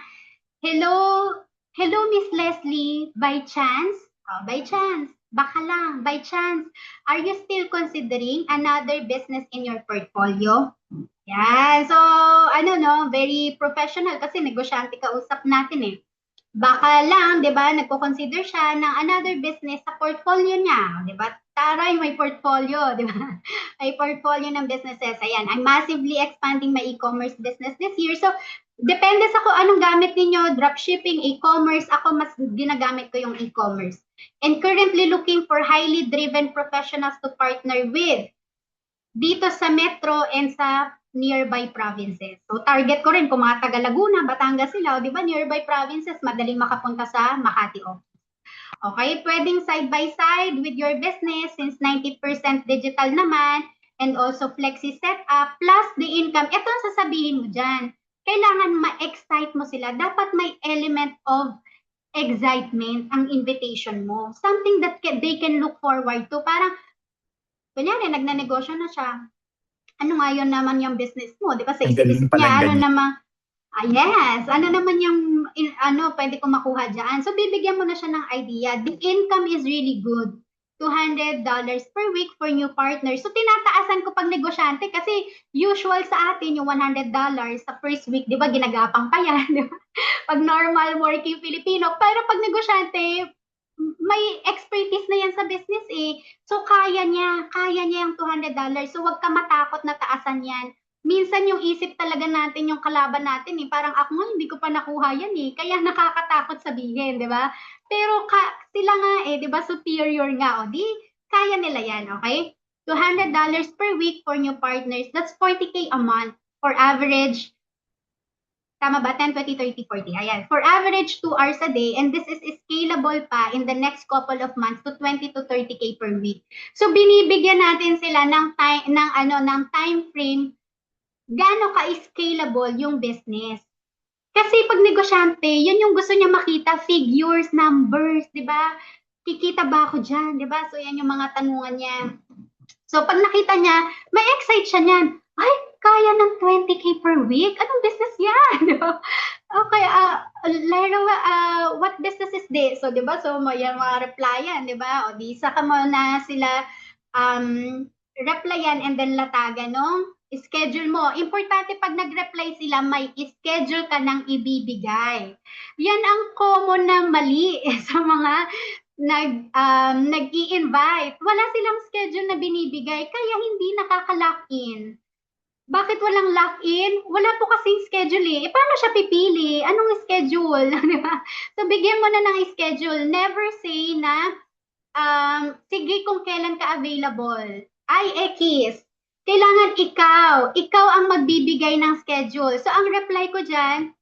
Hello, Miss Leslie, by chance? Oh, by chance, baka lang, by chance, are you still considering another business in your portfolio? Yan, so ano no, very professional kasi negosyante kausap natin eh. Baka lang, di ba, nagko-consider siya ng another business sa portfolio niya, di ba? Taray, may portfolio, di ba? May portfolio ng businesses. Ayan, I'm massively expanding my e-commerce business this year. So, depende sa kung anong gamit ninyo, dropshipping, e-commerce, ako mas ginagamit ko yung e-commerce. And currently looking for highly driven professionals to partner with dito sa metro and sa nearby provinces. So target ko rin kung mga taga Laguna, Batangas sila, o di ba nearby provinces, madaling makapunta sa Makati office. Okay, pwedeng side by side with your business since 90% digital naman and also flexi setup plus the income. Ito ang sasabihin mo dyan. Kailangan ma-excite mo sila. Dapat may element of excitement ang invitation mo. Something that they can look forward to. Parang, kunyari, nagnanegosyo na siya. Ano nga yun naman yung business mo? Di ba sa isip niya, ano naman, yes, ano naman yung, pwede ko makuha dyan. So, bibigyan mo na siya ng idea. The income is really good. $200 per week for new partners. So, tinataasan ko pag negosyante kasi usual sa atin yung $100 sa first week, di ba, ginagapang pa yan, di ba? Pag normal working Filipino. Pero pag negosyante, may expertise na yan sa business eh. So, kaya niya yung $200. So, wag ka matakot na taasan yan. Minsan yung isip talaga natin, yung kalaban natin eh, parang ako nga hindi ko pa nakuha yan eh. Kaya nakakatakot sabihin, di ba? Pero sila nga eh, di ba, superior nga. O di, kaya nila yan, okay? $200 per week for new partners. That's 40K a month for average. Tama ba? 10, 20, 30, 40. Ayan. For average 2 hours a day, and this is scalable pa in the next couple of months to 20 to 30K per week. So, binibigyan natin sila ng time frame gaano ka-scalable yung business. Kasi pag negosyante, yun yung gusto niya makita, figures, numbers, di ba? Kikita ba ako dyan, di ba? So, yan yung mga tanungan niya. So, pag nakita niya, may excite siya niyan. Ay, kaya ng 20K per week? Anong business yan? Okay, Lyra, what business is this? So, di ba? So, yan mga replyan, di ba? O, di, saka mo na sila replyan and then latagan, no? Schedule mo. Importante pag nag-reply sila, may schedule ka ng ibibigay. Yan ang common na mali sa mga nag-i-invite. Wala silang schedule na binibigay, kaya hindi nakaka-lock in. Bakit walang lock-in? Wala po kasing schedule eh. Paano siya pipili? Anong schedule? So, bigyan mo na ng schedule. Never say na, sige kung kailan ka available. Ay, X. Kailangan ikaw ang magbibigay ng schedule. So, ang reply ko dyan,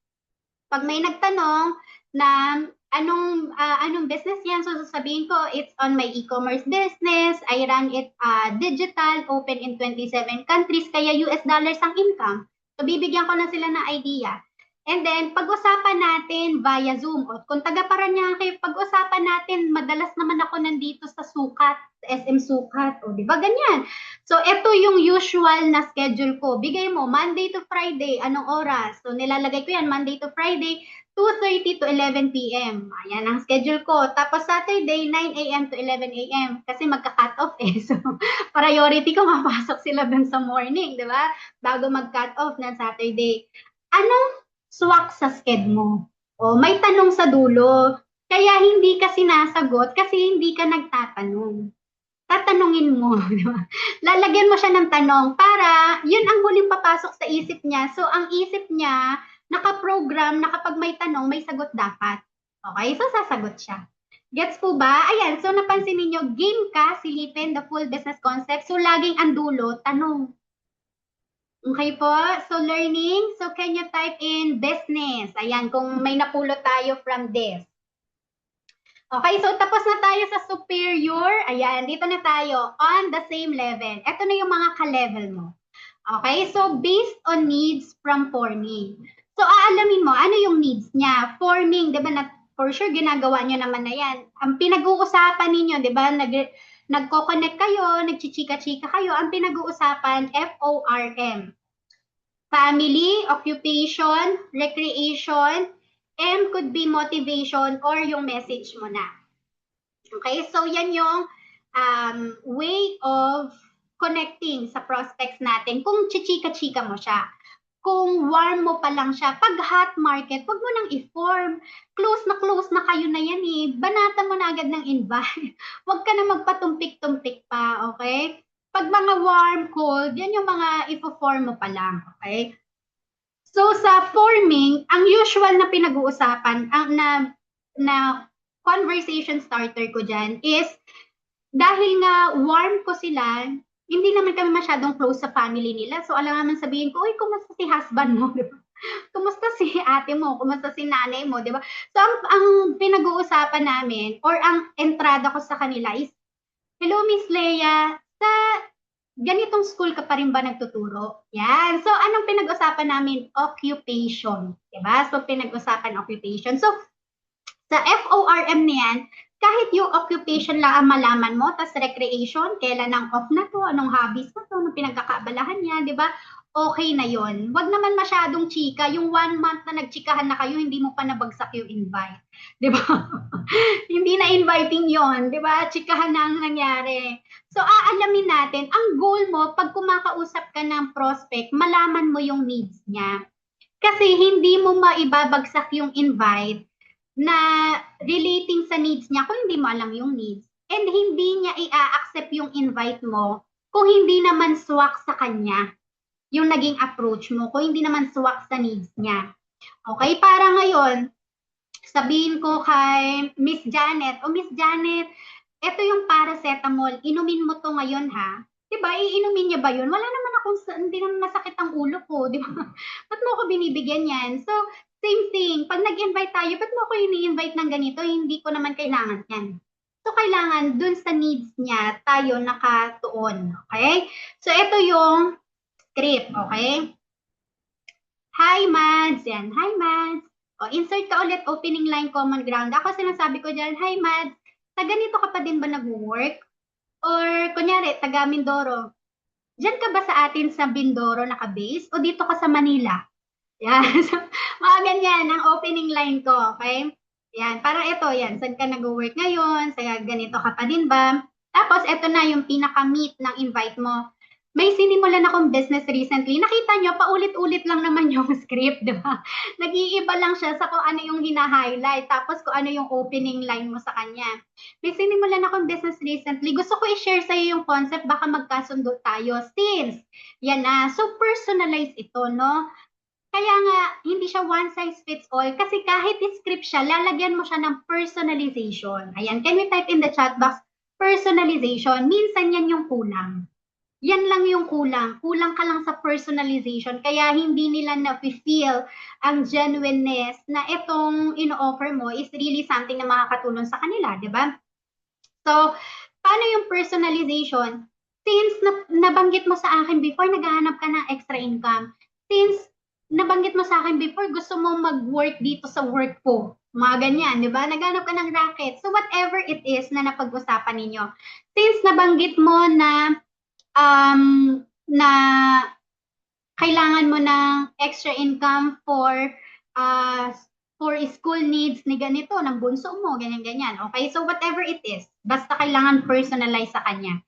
pag may nagtanong na anong business yan, so sasabihin ko, it's on my e-commerce business, I run it digital, open in 27 countries, kaya US dollars ang income. So, bibigyan ko na sila ng idea. And then, pag-usapan natin via Zoom. O, kung taga Paranaque, pag-usapan natin, madalas naman ako nandito sa Sukat, SM Sukat. O, di ba ganyan? So, ito yung usual na schedule ko. Bigay mo, Monday to Friday, anong oras? So, nilalagay ko yan, Monday to Friday, 2:30 to 11 p.m. Ayan ang schedule ko. Tapos Saturday, 9 a.m. to 11 a.m. Kasi magka-cut off eh. So, priority ko mapasok sila dun sa morning, di ba? Bago mag-cut off ng Saturday. Anong swak sa sked mo? O, may tanong sa dulo. Kaya hindi ka sinasagot kasi hindi ka nagtatanong. tatanungin mo, di ba? Lalagyan mo siya ng tanong para yun ang huling papasok sa isip niya. So, ang isip niya, nakaprogram na kapag may tanong, may sagot dapat. Okay? So, sasagot siya. Gets po ba? Ayan, so napansin ninyo, game ka, silipin, the full business concept. So, laging ang dulo, tanong. Okay po? So, learning. So, can you type in business? Ayan, kung may napulot tayo from this. Okay, so tapos na tayo sa superior. Ayan, dito na tayo. On the same level. Ito na yung mga ka-level mo. Okay, so based on needs from forming. So, aalamin mo, ano yung needs niya? Forming, di ba, na, for sure, ginagawa niyo naman na yan. Ang pinag-uusapan ninyo, di ba, nagko-connect kayo, nagchichika-chika kayo, ang pinag-uusapan, FORM. Family, occupation, recreation, M could be motivation or yung message mo na. Okay, so yan yung way of connecting sa prospects natin. Kung chichika-chika mo siya, kung warm mo pa lang siya, pag hot market, wag mo nang i-form. Close na kayo na yan eh. Banatan mo na agad ng invite. Wag ka na magpatumpik-tumpik pa, okay? Pag mga warm, cold, yan yung mga i-form mo pa lang, okay? So sa forming, ang usual na pinag-uusapan, ang na conversation starter ko dyan is, dahil nga warm ko sila, hindi naman kami masyadong close sa family nila. So alam naman sabihin ko, uy, kumusta si husband mo? Diba? Kumusta si ate mo? Kumusta si nanay mo? Diba? So ang pinag-uusapan namin, or ang entrada ko sa kanila is, hello Miss Leia, sa ganitong school ka pa rin ba nagtuturo? Yan. So, anong pinag-usapan namin? Occupation. Diba? So, pinag-usapan occupation. So, sa FORM na yan, kahit yung occupation lang ang malaman mo, tas recreation, kailan ang off na to, anong hobbies mo to, anong pinagkakaabalahan niya, di ba? Okay na yon. Wag naman masyadong chika. Yung 1 month na nagchikahan na kayo, hindi mo pa nabagsak yung invite. Di ba? Hindi na inviting yon, di ba? Chikahan na ang nangyari. So, aalamin natin, ang goal mo, pag kumakausap ka ng prospect, malaman mo yung needs niya. Kasi hindi mo maibabagsak yung invite na relating sa needs niya kung hindi mo alam yung needs. And hindi niya i-accept yung invite mo kung hindi naman swak sa kanya yung naging approach mo, kung hindi naman swak sa needs niya. Okay, para ngayon, sabihin ko kay Miss Janet, Miss Janet, ito yung paracetamol, inumin mo to ngayon ha. Diba, iinumin niya ba yun? Wala naman akong, hindi naman masakit ang ulo ko, di ba? Ba't mo ako binibigyan yan? So, same thing, pag nag-invite tayo, ba't mo ako ini-invite ng ganito? Hindi ko naman kailangan yan. So, kailangan dun sa needs niya, tayo nakatuon, okay? So, ito yung script, okay? Hi, Mads. Yan. Hi, Mads. Insert ka ulit opening line common ground. Ako sinasabi ko dyan, hi, Mads. Taga nito ka pa din ba nag-work? Or, kunyari, taga Mindoro. Diyan ka ba sa atin sa Mindoro naka-base? O dito ka sa Manila? Yan. So, mga ganyan ang opening line ko, okay? Yan. Parang ito, yan. Saan ka nag-work ngayon? Sa ganito ka pa din ba? Tapos, ito na yung pinaka-meet ng invite mo. May sinimulan akong business recently. Nakita nyo, paulit-ulit lang naman yung script, di ba? Nag-iiba lang siya sa kung ano yung hina-highlight, tapos kung ano yung opening line mo sa kanya. May sinimulan akong business recently. Gusto ko i-share sa iyo yung concept, baka magkasundo tayo. Since, yan na. So, personalize ito, no? Kaya nga, hindi siya one size fits all. Kasi kahit script siya, lalagyan mo siya ng personalization. Ayan, can we type in the chat box? Personalization. Minsan yan yung kulang. Yan lang yung kulang. Kulang ka lang sa personalization. Kaya hindi nila na-feel ang genuineness na itong ino-offer mo is really something na makakatulong sa kanila, di ba? So, paano yung personalization? Since nabanggit mo sa akin before, naghahanap ka ng extra income. Since nabanggit mo sa akin before, gusto mo mag-work dito sa work ko. Mga ganyan, di ba? Naghanap ka ng racket. So, whatever it is na napag-usapan ninyo. Since nabanggit mo na na kailangan mo ng extra income for school needs ni ganito, ng bunso mo, ganyan-ganyan. Okay? So, whatever it is, basta kailangan personalize sa kanya.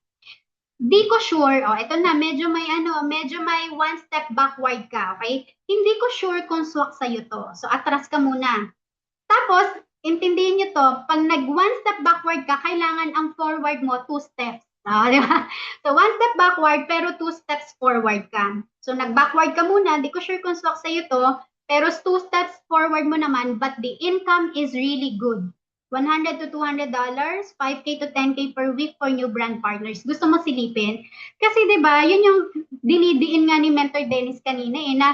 Di ko sure, ito na, medyo may one step backward ka, okay? Hindi ko sure kung swak sa'yo to. So, atras ka muna. Tapos, intindihin nyo to, pag nag one step backward ka, kailangan ang forward mo 2 steps. Di ba? So, one step backward, pero two steps forward ka. So, nag-backward ka muna. Di ko sure kung swak sa'yo to, pero two steps forward mo naman, but the income is really good. $100 to $200, 5K to 10K per week for new brand partners. Gusto mo silipin? Kasi 'di ba, yun yung dinidiin nga ni Mentor Dennis kanina na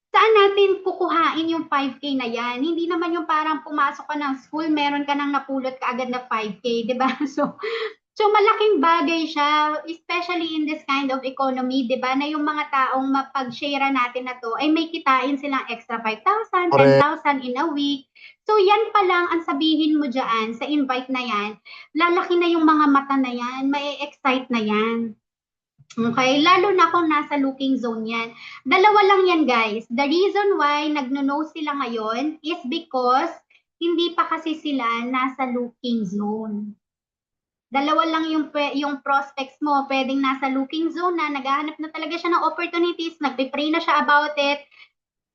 saan natin kukuhain yung 5K na yan? Hindi naman yung parang pumasok ka ng school, meron ka nang napulot ka agad na 5K, 'di ba? So malaking bagay siya, especially in this kind of economy, 'di ba? Na yung mga taong mapag-share natin na to ay may kitain silang extra 5,000, Correct. 10,000 in a week. So yan pa lang ang sabihin mo diyan sa invite na yan, lalaki na yung mga mata na yan, mai-excite na yan. Okay, lalo na kung nasa looking zone yan. Dalawa lang yan, guys. The reason why nagno-no sila ngayon is because hindi pa kasi sila nasa looking zone. Dalawa lang yung prospects mo, pwedeng nasa looking zone na, naghahanap na talaga siya ng opportunities, nagpe-pray na siya about it,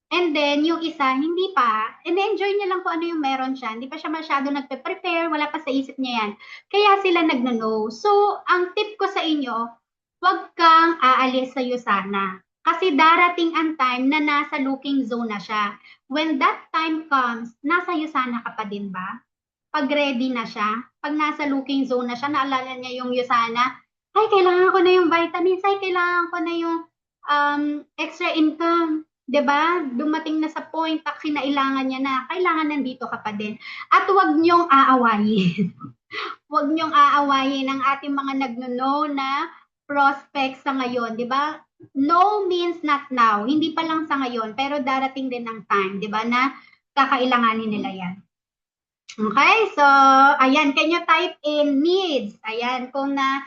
and then yung isa, hindi pa, and enjoy niya lang kung ano yung meron siya, hindi pa siya masyado nagpe-prepare, wala pa sa isip niya yan, kaya sila nagno-no. So, ang tip ko sa inyo, huwag kang aalis sa'yo sana. Kasi darating ang time na nasa looking zone na siya. When that time comes, nasa Yusana ka pa din ba? Pag ready na siya, pag nasa looking zone na siya, naalala niya yung Yusana, ay, kailangan ko na yung vitamins, ay, kailangan ko na yung extra income. 'Di ba? Dumating na sa point na kinailangan niya na, kailangan nandito ka pa din. At huwag niyong aawayin. Huwag niyong aawayin ang ating mga nagno-no na prospects sa ngayon, 'di ba? No means not now. Hindi pa lang sa ngayon, pero darating din ang time, 'di ba, na kakailanganin nila 'yan. Okay, so, ayan, can you type in needs? Ayan, kung na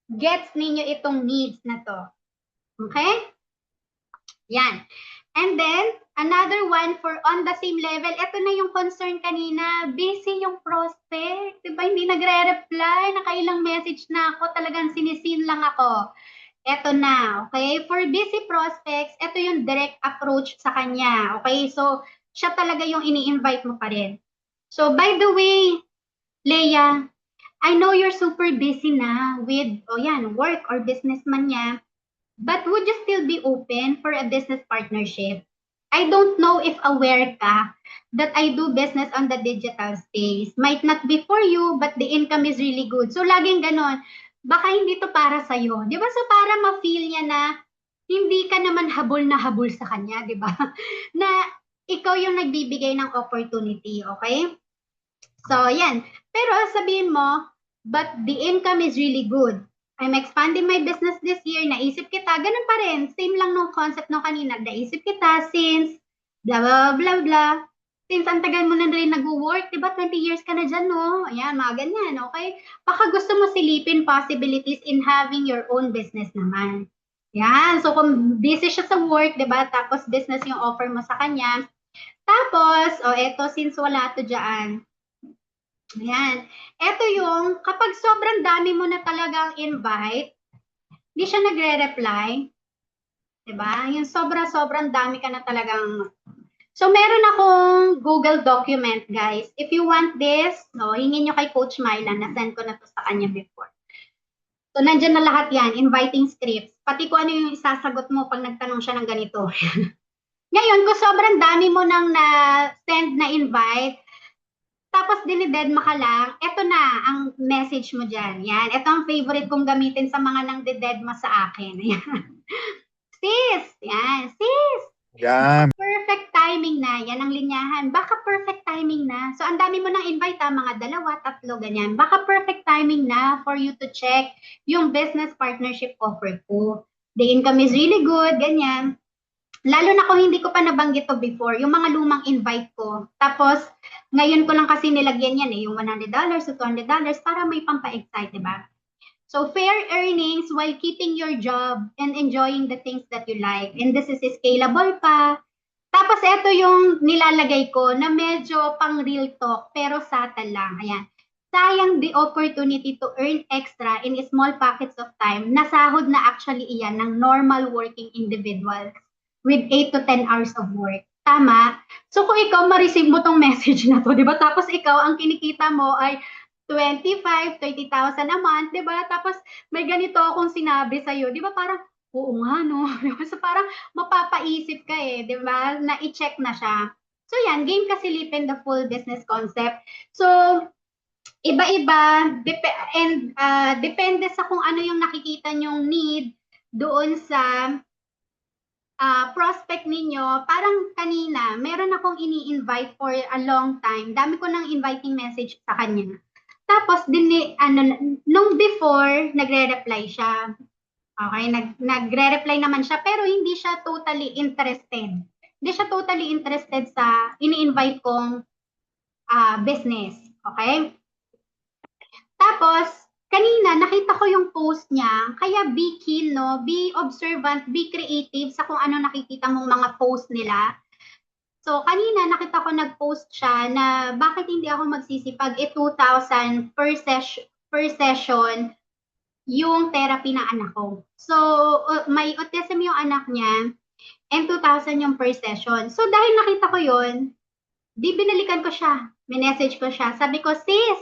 gets ninyo itong needs na to. Okay? Yan. And then, another one for on the same level, ito na yung concern kanina, busy yung prospect. Diba, hindi nagre-reply, nakailang message na ako, talagang sinisin lang ako. Ito na, okay? For busy prospects, ito yung direct approach sa kanya, okay? So, siya talaga yung ini-invite mo pa rin. So, by the way, Leia, I know you're super busy na with, work or businessman niya, but would you still be open for a business partnership? I don't know if aware ka that I do business on the digital space. Might not be for you, but the income is really good. So, laging ganon. Baka hindi to para sa'yo. Di ba? So, para ma-feel niya na hindi ka naman habol na habol sa kanya, di ba? Na ikaw yung nagbibigay ng opportunity, okay? So, yan. Pero sabihin mo, but the income is really good. I'm expanding my business this year. Naisip kita, ganun pa rin. Same lang nung concept nung kanina. Naisip kita since blah, blah, blah, blah. Since ang tagal mo na rin nag-work, diba 20 years ka na dyan, no? Ayan, mga ganyan, okay? Baka gusto mo silipin possibilities in having your own business naman. Yan. So, kung busy siya sa work, diba? Tapos business yung offer mo sa kanya. Tapos, eto, since wala to dyan, ayan. Ito yung, kapag sobrang dami mo na talagang invite, hindi siya nagre-reply. Diba? Yung sobrang dami ka na talagang... So, meron akong Google document, guys. If you want this, hingin nyo kay Coach Mylan, na-send ko na to sa kanya before. So, nandyan na lahat yan, inviting scripts. Pati kung ano yung isasagot mo pag nagtanong siya ng ganito. Ngayon, kung sobrang dami mo nang na-send na invite, tapos dinidedma ka lang, eto na ang message mo dyan. Yan, ito ang favorite kong gamitin sa mga nang didedma sa akin. Yan. Sis, yan, sis. Yan. Perfect timing na, yan ang linyahan. Baka perfect timing na. So, ang dami mo nang invite, mga 2, 3, ganyan. Baka perfect timing na for you to check yung business partnership offer ko. The income is really good, ganyan. Lalo na kung hindi ko pa nabanggit to before, yung mga lumang invite ko. Tapos, ngayon ko lang kasi nilagyan yan yung $100 to $200 para may pampa-excite, diba? So, fair earnings while keeping your job and enjoying the things that you like. And this is scalable pa. Tapos, ito yung nilalagay ko na medyo pang real talk, pero subtle lang. Ayan. Sayang the opportunity to earn extra in small pockets of time. Nasahod na actually iyan ng normal working individuals with 8 to 10 hours of work. Tama? So kung ikaw ma-receive mo tong message na to, di ba? Tapos ikaw, ang kinikita mo ay 25, 30,000 a month, di ba? Tapos may ganito akong sinabi sa'yo, di ba parang, oo nga no. So parang mapapaisip ka eh, di ba? Na i-check na siya. So yan, game kasilipin the full business concept. So iba-iba depende sa kung ano yung nakikita nyong need doon sa prospect ninyo. Parang kanina, meron akong ini-invite for a long time. Dami ko nang inviting message sa kanya. Tapos, nung before, nagre-reply siya. Okay, nagre-reply naman siya, pero hindi siya totally interested. Hindi siya totally interested sa ini-invite kong business. Okay? Tapos, kanina, nakita ko yung post niya, kaya be keen, no? Be observant, be creative sa kung ano nakikita mong mga post nila. So, kanina nakita ko nag-post siya na bakit hindi ako magsisipag 2,000 per session yung therapy ng anak ko. So, may autism yung anak niya and 2,000 yung per session. So, dahil nakita ko yun, di binalikan ko siya. Minessage ko siya. Sabi ko, sis,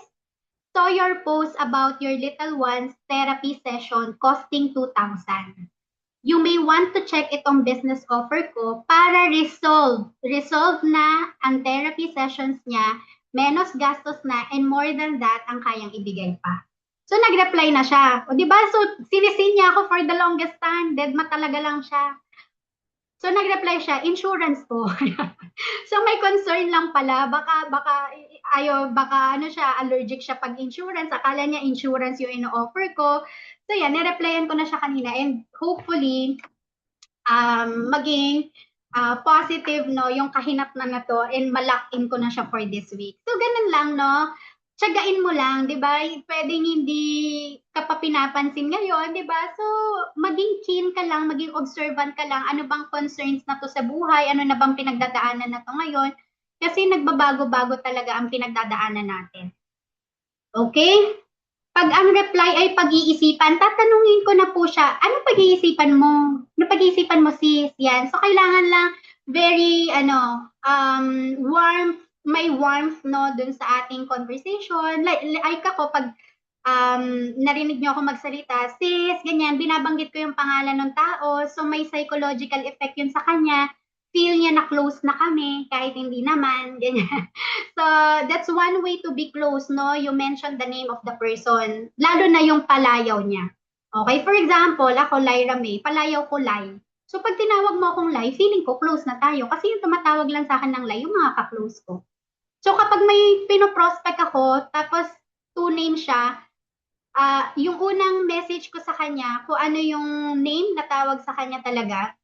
saw your post about your little one's therapy session costing 2,000. You may want to check itong business offer ko para resolve na ang therapy sessions niya, menos gastos na, and more than that, ang kayang ibigay pa. So, nag-reply na siya. O, diba? So, sinisin niya ako for the longest time. Deadma talaga lang siya. So, nag-reply siya, insurance po. So, may concern lang pala. Baka ano siya, allergic siya pag insurance. Akala niya insurance yung ino-offer ko. So, yan, nireplyan ko na siya kanina. And hopefully, maging positive, no, yung kahinatnan na to and malak-in ko na siya for this week. So, ganun lang, no? Tiyagain mo lang, di ba? Pwedeng hindi ka pa pinapansin ngayon, di ba? So, maging keen ka lang, maging observant ka lang. Ano bang concerns na to sa buhay? Ano na bang pinagdadaanan na to ngayon? Kasi nagbabago-bago talaga ang pinagdadaanan natin. Okay? Pag ang reply ay pag-iisipan, tatanungin ko na po siya, ano pag-iisipan mo? Ano pag-iisipan mo, sis? Yan. So, kailangan lang very, may warmth, no, dun sa ating conversation. Like ako, pag narinig niyo ako magsalita, sis, ganyan, binabanggit ko yung pangalan ng tao, so may psychological effect yun sa kanya, feel niya na close na kami, kahit hindi naman, ganyan. So, that's one way to be close, no? You mention the name of the person, lalo na yung palayaw niya. Okay, for example, ako, Lyra May, palayaw ko Lai. So, pag tinawag mo akong Lai, feeling ko close na tayo, kasi yung tumatawag lang sa akin ng Lai, yung mga ka-close ko. So, kapag may pinoprospect ako, tapos two names siya, yung unang message ko sa kanya, kung ano yung name na tawag sa kanya talaga,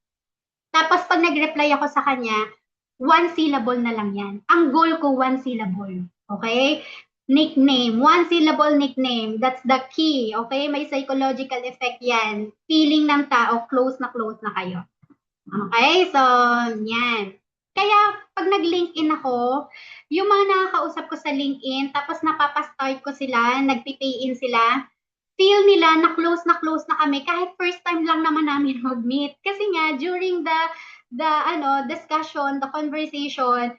tapos pag nag-reply ako sa kanya, one syllable na lang yan. Ang goal ko, one syllable. Okay? Nickname, one syllable nickname. That's the key. Okay? May psychological effect yan. Feeling ng tao, close na kayo. Okay? So, yan. Kaya, pag nag-LinkedIn ako, yung mga nakakausap ko sa LinkedIn, tapos napapastart ko sila, nagpipay in sila, feel nila na close na kami kahit first time lang naman namin mag-meet. Kasi nga, during the discussion, the conversation,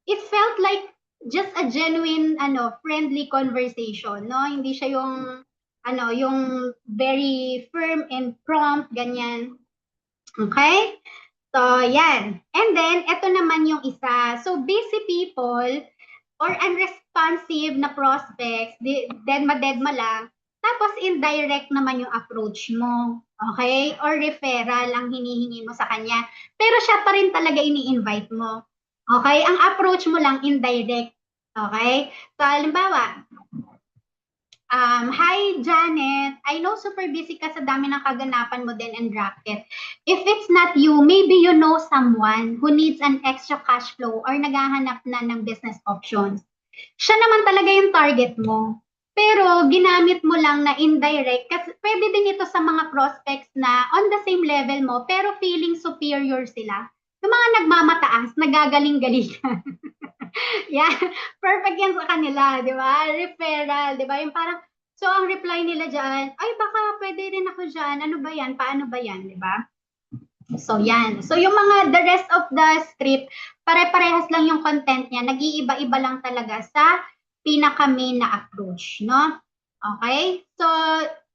it felt like just a genuine, friendly conversation, no? Hindi siya yung very firm and prompt, ganyan. Okay? So, yan. And then, ito naman yung isa. So, busy people or unresponsive na prospects, deadma lang. Tapos, indirect naman yung approach mo. Okay? Or referral ang hinihingi mo sa kanya. Pero siya pa rin talaga ini-invite mo. Okay? Ang approach mo lang indirect. Okay? So, halimbawa, hi, Janet. I know super busy ka sa dami ng kaganapan mo din and racket. If it's not you, maybe you know someone who needs an extra cash flow or naghahanap na ng business options. Siya naman talaga yung target mo. Pero ginamit mo lang na indirect kasi pwede din ito sa mga prospects na on the same level mo pero feeling superior sila. Yung mga nagmamataas, nagagaling-galingan. Yan, perfect yan sa kanila, di ba? Referral, di ba? Yung parang, so ang reply nila dyan, ay baka pwede rin ako dyan, ano ba yan, paano ba yan, di ba? So yan. So yung mga, the rest of the script, pare-parehas lang yung content niya, nag-iiba-iba lang talaga sa pinaka-main na approach, no? Okay? So,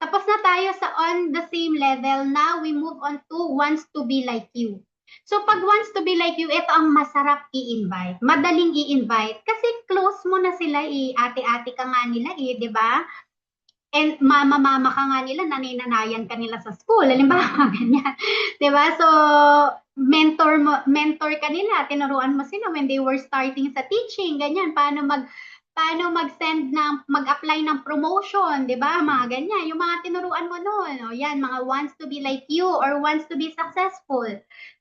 tapos na tayo sa on the same level. Now, we move on to wants to be like you. So, pag wants to be like you, ito ang masarap i-invite. Madaling i-invite. Kasi close mo na sila eh. Ate-ate ka nga nila eh, di ba? And mama-mama ka nga nila, nanay-nanayan ka nila sa school. Halimbawa, ganyan. Di ba? So, mentor ka nila. Tinuruan mo sila when they were starting sa teaching. Ganyan. Paano mag-send ng, mag-apply ng promotion, di ba? Mga ganyan. Yung mga tinuruan mo noon. O, yan, mga wants to be like you or wants to be successful.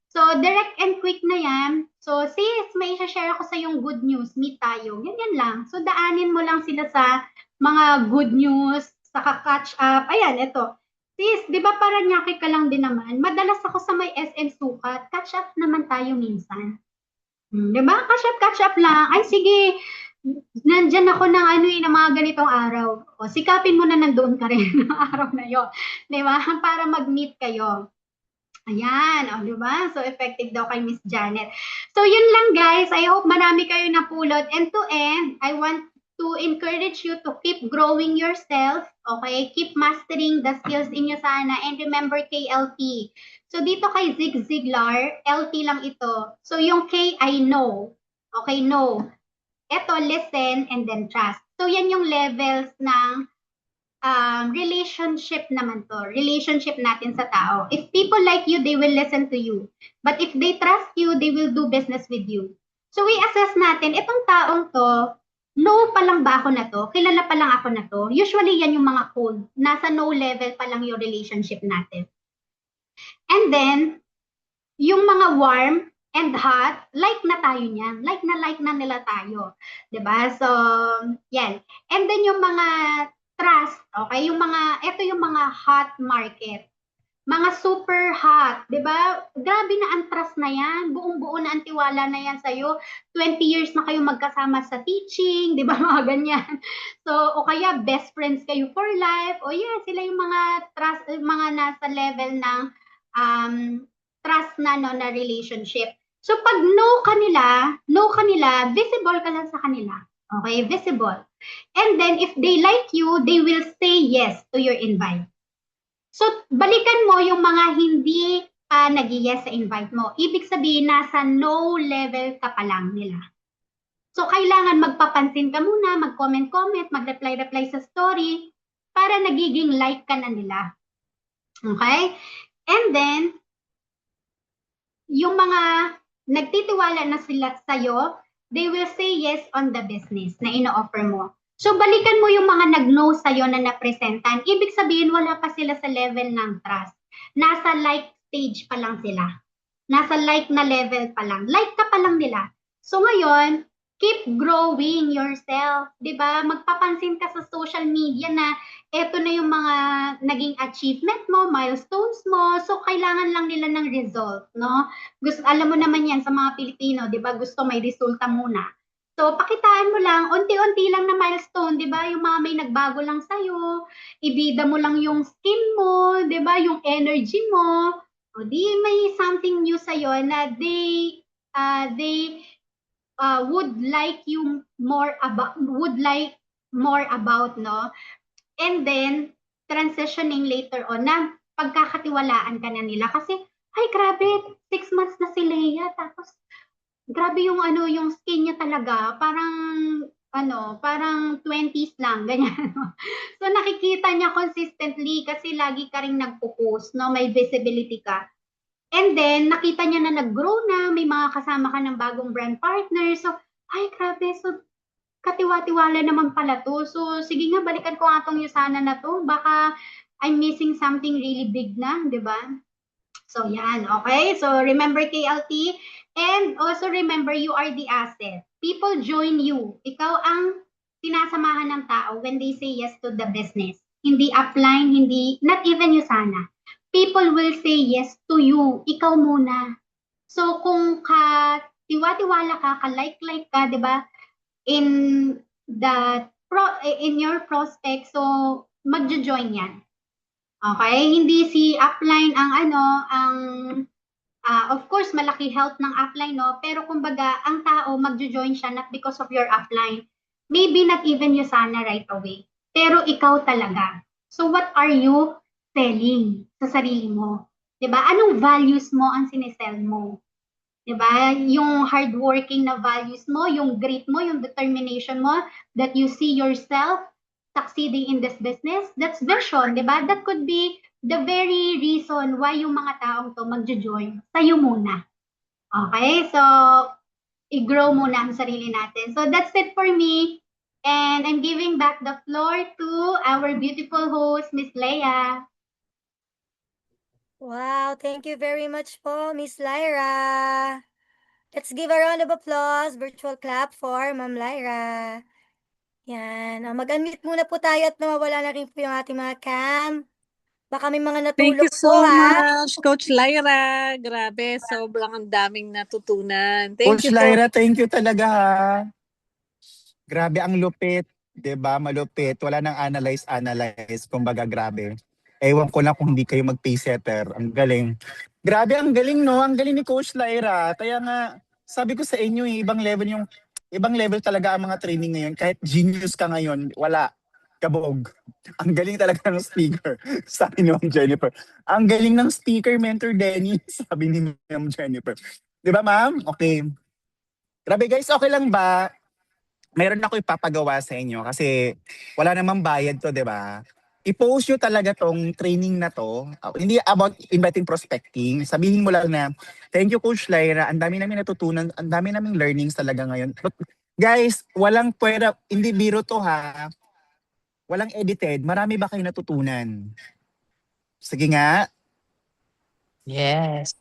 So, direct and quick na yan. So, sis, may share ako sa yung good news. Meet tayo. Ganyan lang. So, daanin mo lang sila sa mga good news, saka catch up. Ayan, ito. Sis, di ba Paranaque ka lang din naman? Madalas ako sa may SM Sukat. Catch up naman tayo minsan. Di ba? Catch up lang. Ay, sige. Nandyan ako ng ng mga ganitong araw. O, sikapin mo na nandoon ka rin ng araw na yon. Di ba? Para mag-meet kayo. Ayan, di ba? So effective daw kay Miss Janet. So yun lang guys. I hope marami kayo napulot. And to end, I want to encourage you to keep growing yourself. Okay? Keep mastering the skills in you sana. And remember KLT. So dito kay Zig Ziglar, LT lang ito. So yung K, I know. Okay, know. Ito, listen and then trust. So yan yung levels ng relationship naman to. Relationship natin sa tao. If people like you, they will listen to you. But if they trust you, they will do business with you. So we assess natin, itong taong to, low pa lang ba ako na to? Kilala pa lang ako na to? Usually yan yung mga cold. Nasa no level pa lang yung relationship natin. And then, yung mga warm and hot, like na tayo niyan. Like na nila tayo. 'Di ba? So, yan. And then yung mga trust, okay? Ito yung mga hot market. Mga super hot, 'di ba? Grabe na ang trust na yan. Buong-buo na ang tiwala na yan sa'yo. 20 years na kayo magkasama sa teaching, 'di ba? Mga ganyan. So, o kaya best friends kayo for life. O yeah, sila yung mga trust, mga nasa level ng trust na no, na relationship. So, pag no kanila, visible ka lang sa kanila. Okay, visible. And then, if they like you, they will say yes to your invite. So, balikan mo yung mga hindi nag-yes sa invite mo. Ibig sabihin, nasa no level ka pa lang nila. So, kailangan magpapansin ka muna, mag-comment, mag-reply sa story, para nagiging like ka na nila. Okay? And then, yung mga nagtitiwala na sila sa'yo, they will say yes on the business na ino-offer mo. So, balikan mo yung mga nag-no sa'yo na napresentan. Ibig sabihin, wala pa sila sa level ng trust. Nasa like stage pa lang sila. Nasa like na level pa lang. Like ka pa lang nila. So, ngayon, keep growing yourself. Diba? Magpapansin ka sa social media na eto na yung mga naging achievement mo, milestones mo. So, kailangan lang nila ng result, no? Alam mo naman yan sa mga Pilipino, di ba? Gusto may resulta muna. So, pakitaan mo lang, unti-unti lang na milestone, di ba? Yung mga may nagbago lang sa'yo, ibida mo lang yung skin mo, di ba? Yung energy mo. O di may something new sa'yo na they would like you more about, no? And then, transitioning later on na pagkakatiwalaan ka na nila. Kasi, ay grabe, 6 months na si Leia. Tapos, grabe yung yung skin niya talaga. Parang 20s lang, ganyan. So, nakikita niya consistently kasi lagi ka rin nagpo-post, no? May visibility ka. And then, nakita niya na nag-grow na, may mga kasama ka ng bagong brand partner. So, ay grabe, so katiwa-tiwala naman pala to. So, sige nga, balikan ko nga itong Yusana na to. Baka I'm missing something really big na, di ba? So, yan. Okay? So, remember KLT. And also remember, you are the asset. People join you. Ikaw ang sinasamahan ng tao when they say yes to the business. Hindi upline, not even Yusana. People will say yes to you. Ikaw muna. So, kung tiwa-tiwala ka, ka-like ka, di ba? In your prospect, so magjo-join yan. Okay? Hindi si upline of course malaki help ng upline, no? Pero kumbaga ang tao magjo-join siya not because of your upline. Maybe not even you sana right away, pero ikaw talaga. So what are you selling sa sarili mo? 'Di ba? Anong values mo ang sinesell mo? 'Di ba? Yung hardworking na values mo, yung grit mo, yung determination mo, that you see yourself succeeding in this business, that's vision, 'di ba? That could be the very reason why yung mga taong to magjo-join sa'yo muna. Okay? So, i-grow muna ang sarili natin. So, that's it for me. And I'm giving back the floor to our beautiful host, Miss Leia. Wow, thank you very much po, Miss Lyra. Let's give a round of applause, virtual clap for Ma'am Lyra. Yan, mag-unmute muna po tayo at nawawala na rin po yung ating mga cam. Baka may mga Thank natulog you po, so ha? much, Coach Lyra. Grabe, sobrang ang daming natutunan. Thank Coach you po. Lyra, thank you talaga ha. Grabe ang lupit, 'di ba? Malupit. Wala nang analyze. Kumbaga grabe. Ewan ko na kung hindi kayo mag-pacesetter. Ang galing. Grabe, ang galing no. Ang galing ni Coach Lyra. Kaya nga, sabi ko sa inyo, ibang level talaga ang mga training ngayon. Kahit genius ka ngayon, wala. Kabog. Ang galing talaga ng speaker. Sabi ni Ma'am Jennifer. Ang galing ng speaker, Mentor Denny. Sabi ni Ma'am Jennifer. 'Di ba, ma'am? Okay. Grabe guys, okay lang ba? Meron ako ipapagawa sa inyo kasi wala namang bayad to, 'di ba? I-post nyo talaga tong training na to. Hindi about inviting prospecting. Sabihin mo lang na, thank you Coach Lyra, ang dami namin natutunan, ang dami naming learnings talaga ngayon. But, guys, walang pwera, hindi biro to ha. Walang edited. Marami ba kayo natutunan? Sige nga, Yes.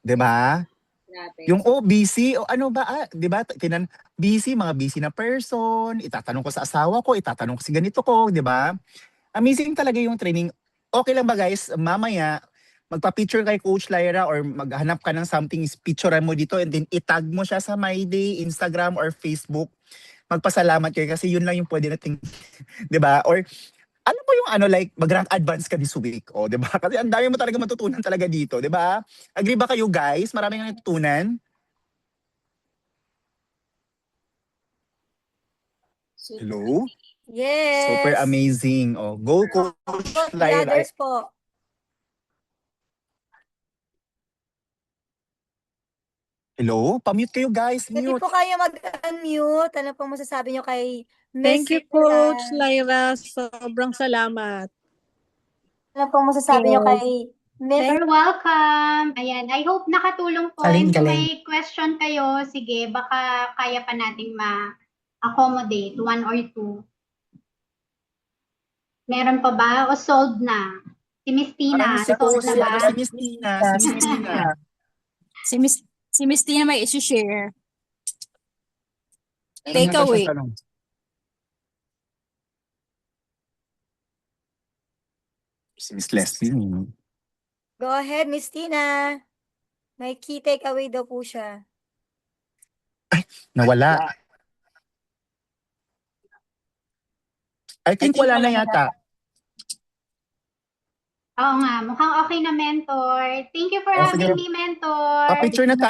'di ba? Grabe. Yung busy o ano ba, 'di ba? Mga busy na person, itatanong ko sa asawa ko, itatanong ko si ganito ko, 'di ba? Amazing talaga yung training. Okay lang ba guys, mamaya magpa-picture kay Coach Lyra or maghanap ka ng something, picturean mo dito and then itag mo siya sa My Day, Instagram or Facebook. Magpasalamat kayo kasi yun lang yung pwede nating, 'di ba? Or alam mo yung like mag-rank advance ka this week, o 'di ba? Kasi ang dami mo talaga matutunan talaga dito, 'di ba? Agree ba kayo guys? Maraming natutunan. Hello? Super Yes. amazing. Oh, go Coach Po, the Lyra. others po. Hello? Pa-mute kayo guys. Hindi Mute. po kayo mag-unmute. Ano pong masasabi nyo kay Miss Thank you, Lyra? Coach Lyra. Sobrang salamat. Ano pong masasabi nyo kay Miss You're welcome. Ayan, I hope nakatulong po. And kung may question kayo, sige, baka kaya pa nating ma-accommodate, one or two. Meron pa ba? O solved na? Si Miss Tina, Parang si solved na ba? si Miss Tina. Si Miss Tina. Si Miss Tina may isi-share. Meron Take nga ba away. siyang tanong? Si Miss Leslie. Go ahead, Miss Tina. May key takeaway daw po siya. Nawala. I think wala na yata. Oo nga, mukhang okay na, mentor. Thank you for Oh, sige. having me, mentor. Pa-picture na tayo.